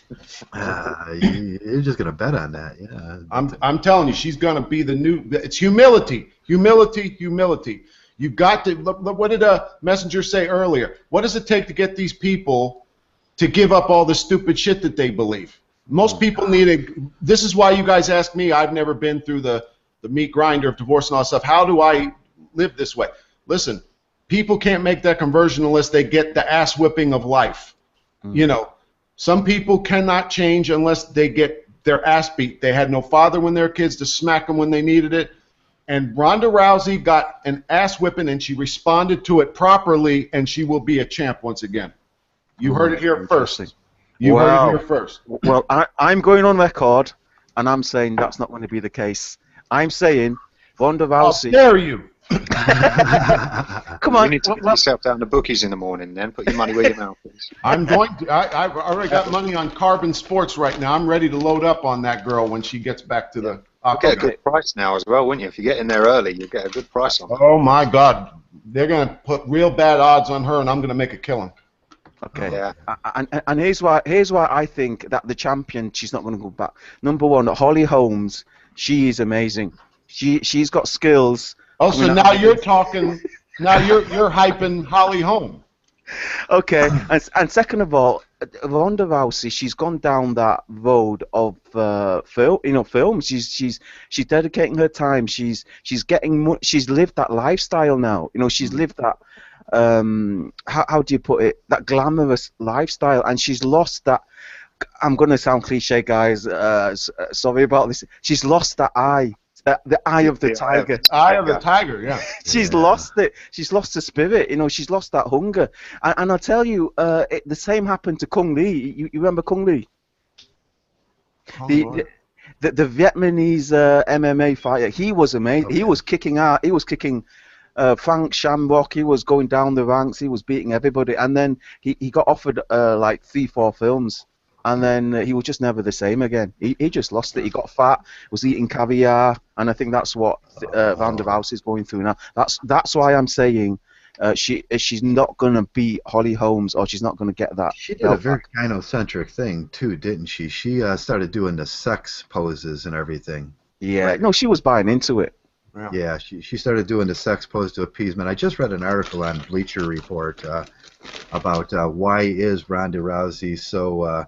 You're just going to bet on that, yeah. I'm telling you, she's going to be the new. It's humility. Humility. You've got to. What did a messenger say earlier? What does it take to get these people to give up all the stupid shit that they believe? Most people need it. This is why you guys ask me. I've never been through the meat grinder of divorce and all that stuff. How do I live this way? Listen, people can't make that conversion unless they get the ass whipping of life. Some people cannot change unless they get their ass beat. They had no father when they were kids to smack them when they needed it. And Ronda Rousey got an ass whipping, and she responded to it properly, and she will be a champ once again. You heard it here first. You heard it here first. Well, I'm going on record, and I'm saying that's not going to be the case. I'm saying Ronda Rousey. How dare you? Come You on. need to get yourself down to bookies in the morning then. Put your money where your mouth is. I'm going to. I've already got money on Carbon Sports right now. I'm ready to load up on that girl when she gets back to the You'll get a octagon. good price now as well, wouldn't you? If you get in there early, you'll get a good price on it. Oh my God, they're gonna put real bad odds on her, and I'm gonna make a killing. Okay. Yeah. And here's why I think that the champion, she's not going to go back. Number one, Holly Holmes, she is amazing. She's got skills. Oh, so coming now out of you're this. talking. Now you're hyping Holly Holm. Okay, and second of all, Ronda Rousey, she's gone down that road of films. She's dedicating her time. She's she's lived that lifestyle now. She's lived that. How do you put it? That glamorous lifestyle, and she's lost that. I'm gonna sound cliche, guys. Sorry about this. She's lost that eye. The eye of the tiger. Eye of the tiger, yeah. She's lost it. She's lost the spirit. She's lost that hunger. And I'll tell you, the same happened to Kung Lee. You remember Kung Lee? The Vietnamese MMA fighter. He was amazing. Okay. He was kicking out. He was kicking Frank Shamrock. He was going down the ranks. He was beating everybody. And then he got offered like 3-4 films. And then he was just never the same again. He just lost it. He got fat, was eating caviar, and I think that's what Ronda Rousey is going through now. That's why I'm saying she's not going to beat Holly Holmes, or she's not going to get that. She did a very gynocentric thing too, didn't she? She started doing the sex poses and everything. Yeah, Right. no, she was buying into it. Yeah, she started doing the sex pose to appeasement. I just read an article on Bleacher Report about why is Ronda Rousey so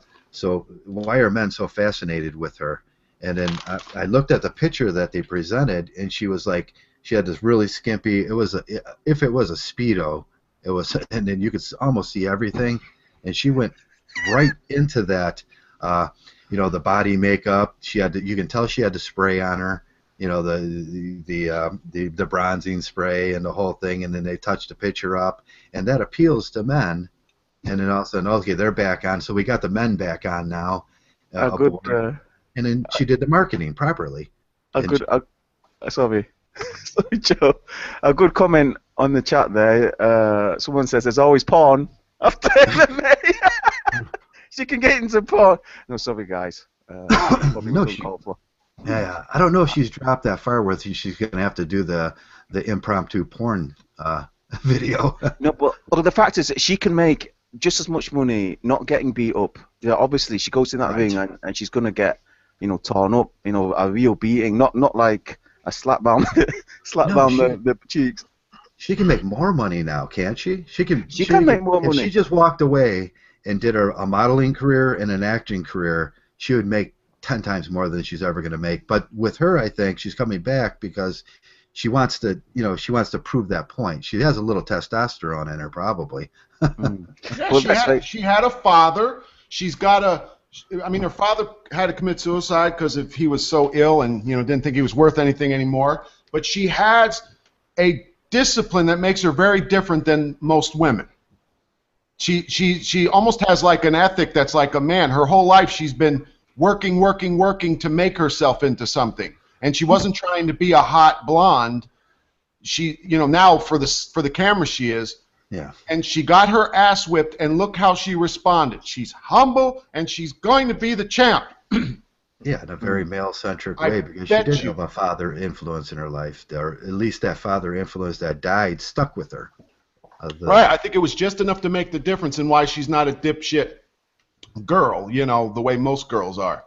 why are men so fascinated with her? And then I looked at the picture that they presented, and she was like, she had this really skimpy. If it was a Speedo, it was, and then you could almost see everything. And she went right into that, the body makeup. You can tell she had the spray on her, the bronzing spray and the whole thing. And then they touched the picture up, and that appeals to men. And then all of a sudden, okay, they're back on. So we got the men back on now. And then she did the marketing properly. Sorry, Joe. A good comment on the chat there. Someone says there's always porn after MMA. She can get into porn. No, sorry, guys. No, yeah, I don't know if she's dropped that far where she's going to have to do the impromptu porn video. No, but the fact is that she can make just as much money not getting beat up. Yeah, obviously she goes in that ring and she's gonna get, torn up, a real beating, not like a slap down the cheeks. She can make more money now, can't she? She can make more money. If she just walked away and did a modeling career and an acting career, she would make 10 times more than she's ever going to make. But with her, I think she's coming back because she wants to prove that point. She has a little testosterone in her, probably. Yeah, she had a father. She's got her father had to commit suicide because he was so ill and didn't think he was worth anything anymore. But she has a discipline that makes her very different than most women. She almost has like an ethic that's like a man. Her whole life she's been working to make herself into something. And she wasn't trying to be a hot blonde. She, now for the camera she is. Yeah. And she got her ass whipped, and look how she responded. She's humble, and she's going to be the champ. Yeah, in a very male-centric way, because she did have a father influence in her life, or at least that father influence that died stuck with her. Right. I think it was just enough to make the difference in why she's not a dipshit girl, the way most girls are.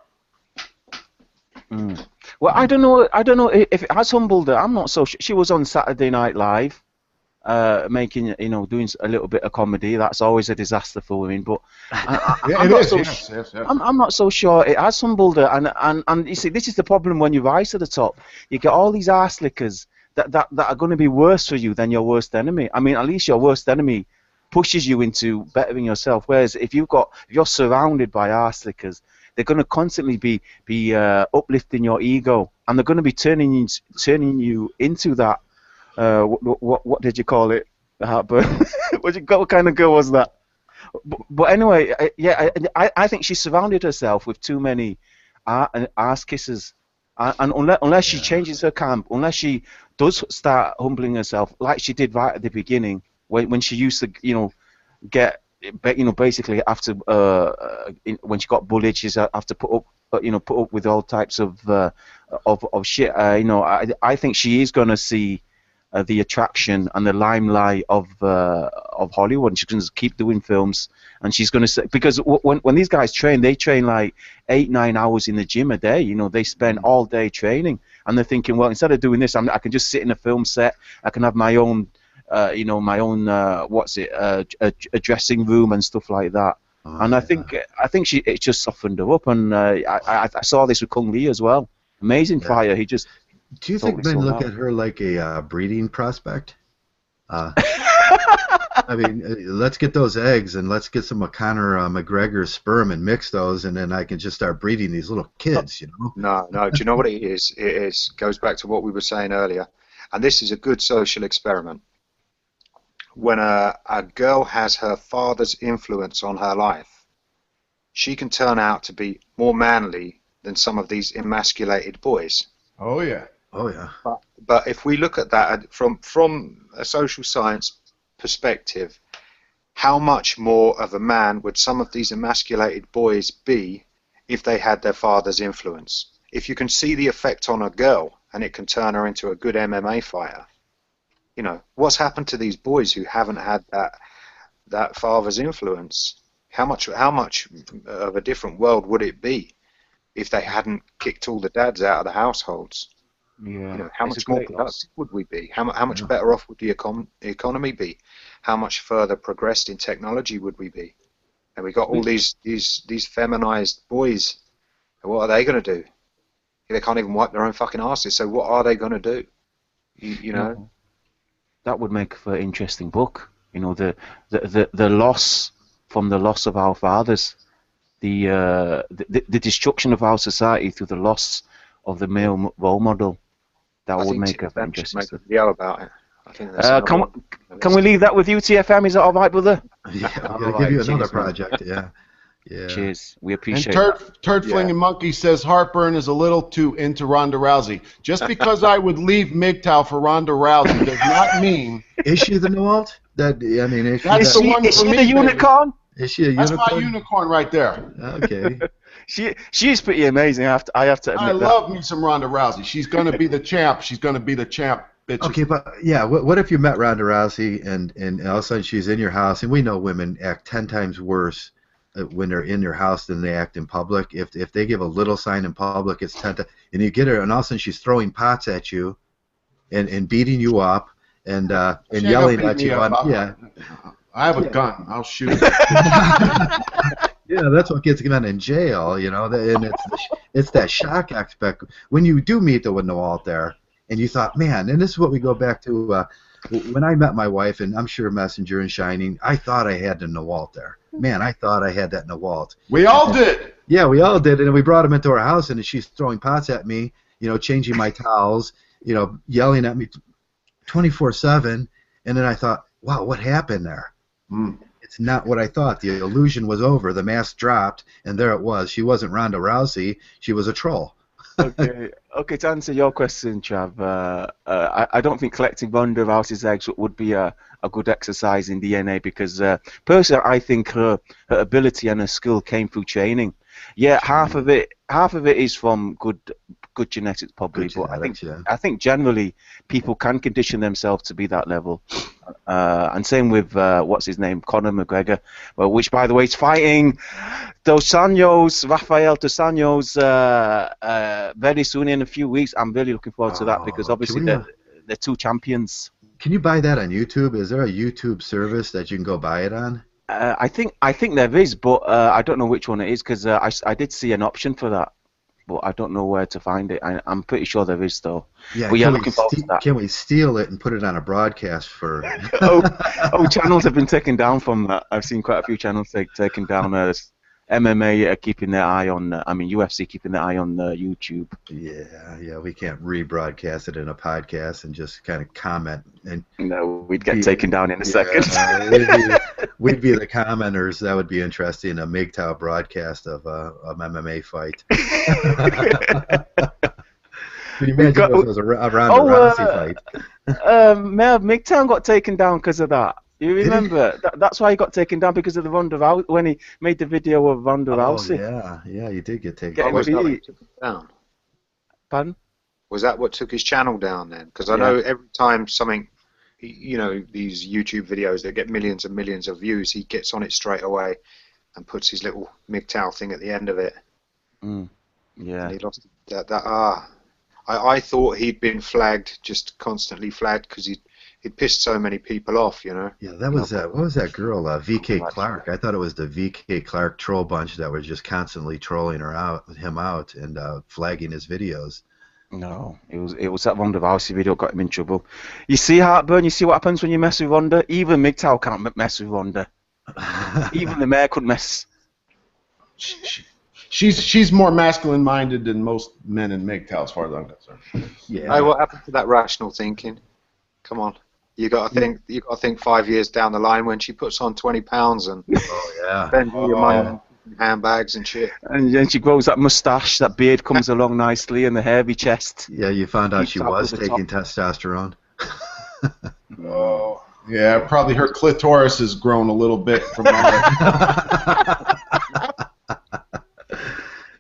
Mm. Well, I don't know if it has humbled her. I'm not so sure. She was on Saturday Night Live, making, doing a little bit of comedy. That's always a disaster for women. But I'm not so sure it has humbled her. And you see, this is the problem when you rise to the top. You get all these arse lickers that are going to be worse for you than your worst enemy. I mean, at least your worst enemy pushes you into bettering yourself. Whereas if you're surrounded by arse lickers, they're going to constantly be uplifting your ego, and they're going to be turning you into that. What did you call it? The heartbern. What kind of girl was that? But anyway, I think she surrounded herself with too many ass kissers, And unless she changes her camp, unless she does start humbling herself, like she did right at the beginning, when she used to, get, basically after when she got bullied, she's have to put up, put up with all types of shit. I think she is gonna see the attraction and the limelight of Hollywood. And she's going to keep doing films, and she's going to say, because when these guys train, they train like 8-9 hours in the gym a day. They spend all day training, and they're thinking, well, instead of doing this, I can just sit in a film set. I can have my own, a dressing room and stuff like that. And I think it just softened her up. And I saw this with Kung Lee as well. Amazing fighter. He just. Do you think men look at her like a breeding prospect? I mean, let's get those eggs and let's get some Conor McGregor sperm and mix those, and then I can just start breeding these little kids, No. Do you know what it is? It goes back to what we were saying earlier, and this is a good social experiment. When a girl has her father's influence on her life, she can turn out to be more manly than some of these emasculated boys. Oh yeah. Oh yeah. But if we look at that from a social science perspective, how much more of a man would some of these emasculated boys be if they had their father's influence? If you can see the effect on a girl and it can turn her into a good MMA fighter, what's happened to these boys who haven't had that father's influence? How much of a different world would it be if they hadn't kicked all the dads out of the households? Yeah. How much more productive would we be? How much better off would the economy be? How much further progressed in technology would we be? And we got all these feminized boys. What are they going to do? They can't even wipe their own fucking asses. So what are they going to do? You know. That would make for an interesting book. The loss from the loss of our fathers, the destruction of our society through the loss of the male role model. That would make a interesting stuff. Yell about it. I think that's can we leave that with you, TFM? Is that all right, brother? Yeah, I'm gonna give you another project. Yeah. Cheers. We appreciate it. And that. Turd Flinging Monkey says Heartburn is a little too into Ronda Rousey. Just because I would leave Mgtow for Ronda Rousey does not mean. Is she the Noalt? Is she the unicorn? Is she a unicorn? That's my unicorn right there. Okay. She's pretty amazing. I have to admit I love me some Ronda Rousey. She's going to be the champ. She's going to be the champ. Bitches. Okay, but yeah, what if you met Ronda Rousey and all of a sudden she's in your house, and we know women act 10 times worse when they're in your house than they act in public. If they give a little sign in public, it's 10 times. And you get her, and all of a sudden she's throwing pots at you, and beating you up, and yelling at you. I have a gun. I'll shoot. Yeah, that's what gets men in jail, and it's that shock aspect. When you do meet the Noalt there, and you thought, man, and this is what we go back to, when I met my wife, and I'm sure Messenger and Shining, I thought I had the Noalt there. Man, I thought I had that Noalt. We all did. Yeah, we all did, and we brought him into our house, and she's throwing pots at me, changing my towels, yelling at me 24/7, and then I thought, wow, what happened there? It's not what I thought. The illusion was over. The mask dropped, and there it was. She wasn't Ronda Rousey. She was a troll. Okay. To answer your question, Trav, I don't think collecting Ronda Rousey's eggs would be a good exercise in DNA because, personally, I think her ability and her skill came through training. Yeah, half of it is from good genetics, probably, but I think generally people can condition themselves to be that level. And same with what's his name, Conor McGregor, which by the way is fighting Rafael Dos Anjos very soon in a few weeks. I'm really looking forward to that because obviously they're two champions. Can you buy that on YouTube? Is there a YouTube service that you can go buy it on? I think there is, but I don't know which one it is because I did see an option for that, but I don't know where to find it. I'm pretty sure there is though. Yeah, but looking forward to that. Can we steal it and put it on a broadcast for? Channels have been taken down from that. I've seen quite a few channels taken down. MMA keeping their eye on. UFC keeping their eye on YouTube. Yeah, we can't rebroadcast it in a podcast and just kind of comment. And no, we'd get taken down in a second. We'd be the commenters. That would be interesting. A Mgtow broadcast of an MMA fight. Can you We've imagine got. if it was a Ronda Oh, Rousey fight? Mgtow got taken down because of that. You Did he? remember? That's why he got taken down because of the Ronda Rousey when he made the video of Ronda Oh Rousey. yeah, yeah, you did get taken. Getting Was that beat. what took him down? Pardon? Was that what took his channel down then? Because I Yeah. know every time something, these YouTube videos that get millions and millions of views, he gets on it straight away and puts his little Mgtow thing at the end of it. Mm. Yeah. And he lost that. I thought he'd been flagged, just constantly flagged, because he'd pissed so many people off, Yeah, that was that. What was that girl? VK Not Clark. sure. I thought it was the VK Clark troll bunch that were just constantly trolling him out, and flagging his videos. No, it was that Ronda Rousey video got him in trouble. You see, Heartburn. You see what happens when you mess with Ronda. Even Mgtow can't mess with Ronda. Even the mayor couldn't mess. She's more masculine minded than most men in Mgtow, as far as I'm concerned. Yeah. Hey, what happened to that rational thinking? Come on. You got to think 5 years down the line when she puts on 20 pounds and Oh yeah. spends all your money on handbags and shit. And then she grows that moustache, that beard comes along nicely, and the hairy chest. Yeah, you found out Keeps she up was with the taking testosterone. Oh, yeah, probably her clitoris has grown a little bit from all that.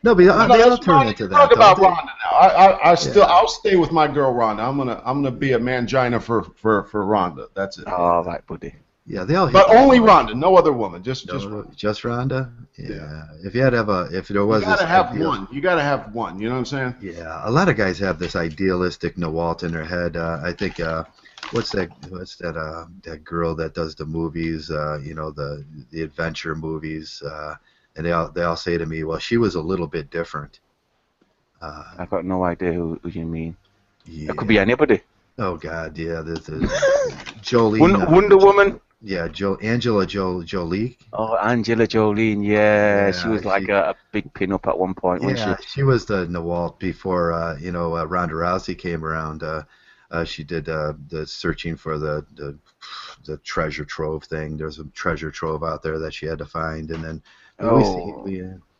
No, but they all turn into that. Talk don't about they? Rhonda now. I'll stay with my girl Rhonda. I'm gonna be a mangina for Rhonda. That's it. All right, buddy. Yeah, they all. hit But that only point. Rhonda, no other woman. Just Just Rhonda. Yeah. Yeah. If you had to have if there was you gotta this have ideal- one. You gotta have one. You know what I'm saying? Yeah, a lot of guys have this idealistic Nawalt in their head. I think what's that girl that does the movies? The adventure movies. And they all say to me, well, she was a little bit different. I've got no idea who you mean. Yeah. It could be anybody. Oh God, yeah. This is Jolie. Wonder Woman. Yeah, Angela Jolie. Oh, Angela Jolene. Yeah, she Yeah, was like a big pin-up at one point, wasn't Yeah, she was the Nawalt before Ronda Rousey came around. She did the searching for the treasure trove thing. There's a treasure trove out there that she had to find, and then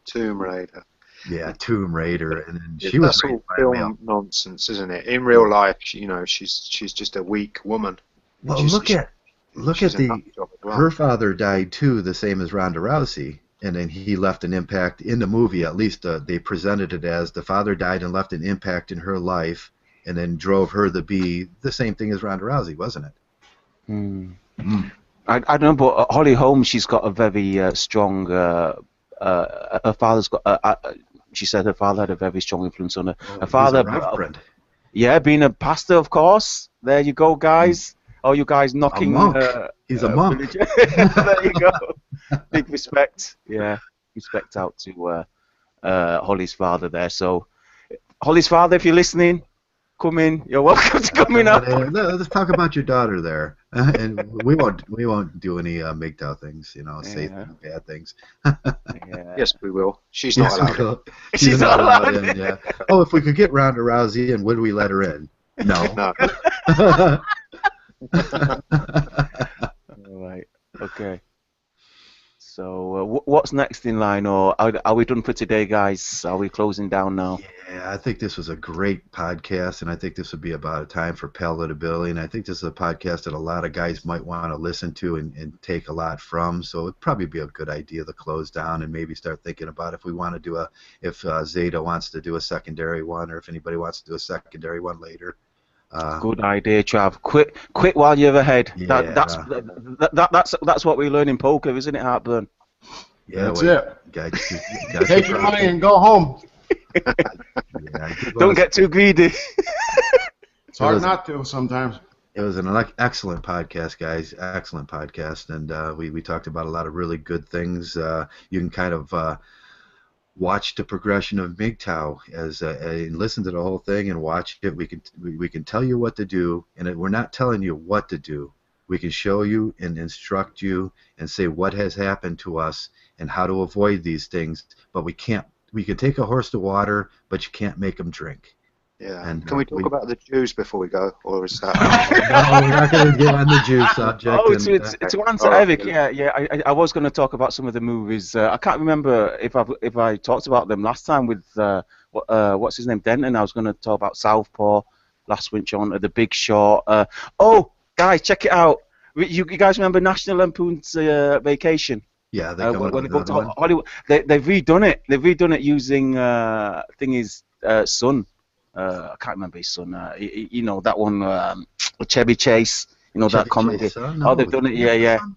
Tomb Raider. Yeah, Tomb Raider, and then she That's was all raised by a male. film nonsense, isn't it? In real life, she's just a weak woman. Well, She's- look at she's a nut job as well. her father died too, the same as Ronda Rousey, and then he left an impact in the movie. At least they presented it as the father died and left an impact in her life, and then drove her to be the same thing as Ronda Rousey, wasn't it? I don't know, but Holly Holm, she's got a very strong. Her father's got. She said her father had a very strong influence on her. Her father, yeah, being a pastor, of course. There you go, guys. Oh, you guys knocking. A monk. He's a monk. There you go. Big respect. Yeah, respect out to Holly's father there. So, Holly's father, if you're listening, come in. You're welcome to come in. Let's talk about your daughter there, and we won't do any Mgtow things, say bad things. Yeah. Yes, we will. She's not allowed. She's not allowed in. Yeah. Oh, if we could get Ronda Rousey in, would we let her in? No. No. All right. Okay. So, what's next in line, or are we done for today, guys? Are we closing down now? Yeah, I think this was a great podcast, and I think this would be about a time for palatability, and I think this is a podcast that a lot of guys might want to listen to and take a lot from, so it'd probably be a good idea to close down and maybe start thinking about if we want to do if Zeta wants to do a secondary one, or if anybody wants to do a secondary one later. Good idea, Trav. Quit while you're ahead. Yeah. That's what we learn in poker, isn't it, Heartburn? Yeah, That's it. Guys, Take your money and go home. Don't get too greedy. It's hard not to sometimes. It was an excellent podcast, guys. Excellent podcast, and we talked about a lot of really good things. You can kind of watch the progression of Mgtow and listen to the whole thing and watch it. We can tell you what to do, and we're not telling you what to do. We can show you and instruct you and say what has happened to us and how to avoid these things. But we can't. We can take a horse to water, but you can't make them drink. Yeah. And, Can we talk about the Jews before we go, or is that? No, we're not going to get on the Jew subject. Oh, to answer Eric, yeah. I was going to talk about some of the movies. I can't remember if I talked about them last time with what's his name, Denton. I was going to talk about Southpaw last week on The Big Short. Oh, guys, check it out. You guys remember National Lampoon's Vacation? Yeah, they come out When with they go to another one. Hollywood, they've redone it. They've redone it using thingy's son. I can't remember his son. You know that one, Chevy Chase. You know that Chevy comedy. Chase, son? Oh, No, they've he done it. didn't Yeah, have a yeah. son?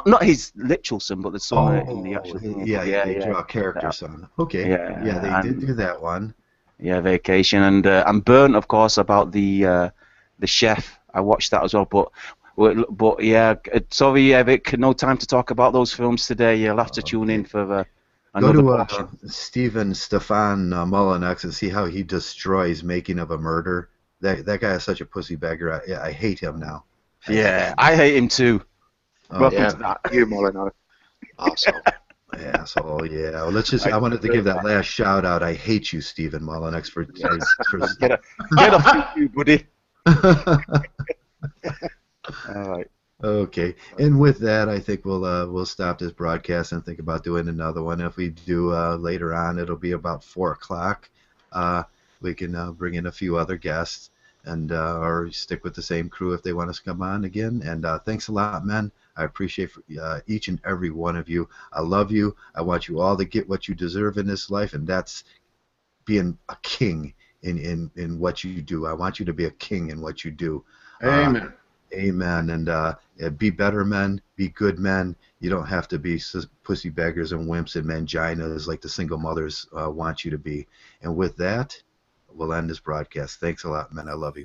Not his literal son, but the son in the Oh, actual thing. yeah, Yeah, they yeah, draw a character son. Okay, yeah, they yeah, did and do that one. yeah, Vacation and Burnt, of course, about the chef. I watched that as well, but yeah, sorry, Vic, no time to talk about those films today. You'll have to tune in Okay. for Go another to portion. Stefan Mullinex and see how he destroys Making of a Murder. That guy is such a pussy bagger. I hate him now. Yeah, I hate him too. Welcome Okay. to that. You, Molyneux. Arsehole. Asshole, yeah. Well, let's just. I I wanted to prefer give that that. last shout out. I hate you, Stephen Mullinex, for Get off you, buddy. All right. Okay, and with that, I think we'll stop this broadcast and think about doing another one. If we do later on, it'll be about 4 o'clock. We can bring in a few other guests and or stick with the same crew if they want us to come on again. And thanks a lot, men. I appreciate each and every one of you. I love you. I want you all to get what you deserve in this life, and that's being a king in what you do. I want you to be a king in what you do. Amen. Amen. And be better men, be good men. You don't have to be pussy beggars and wimps and manginas like the single mothers want you to be. And with that, we'll end this broadcast. Thanks a lot, men. I love you.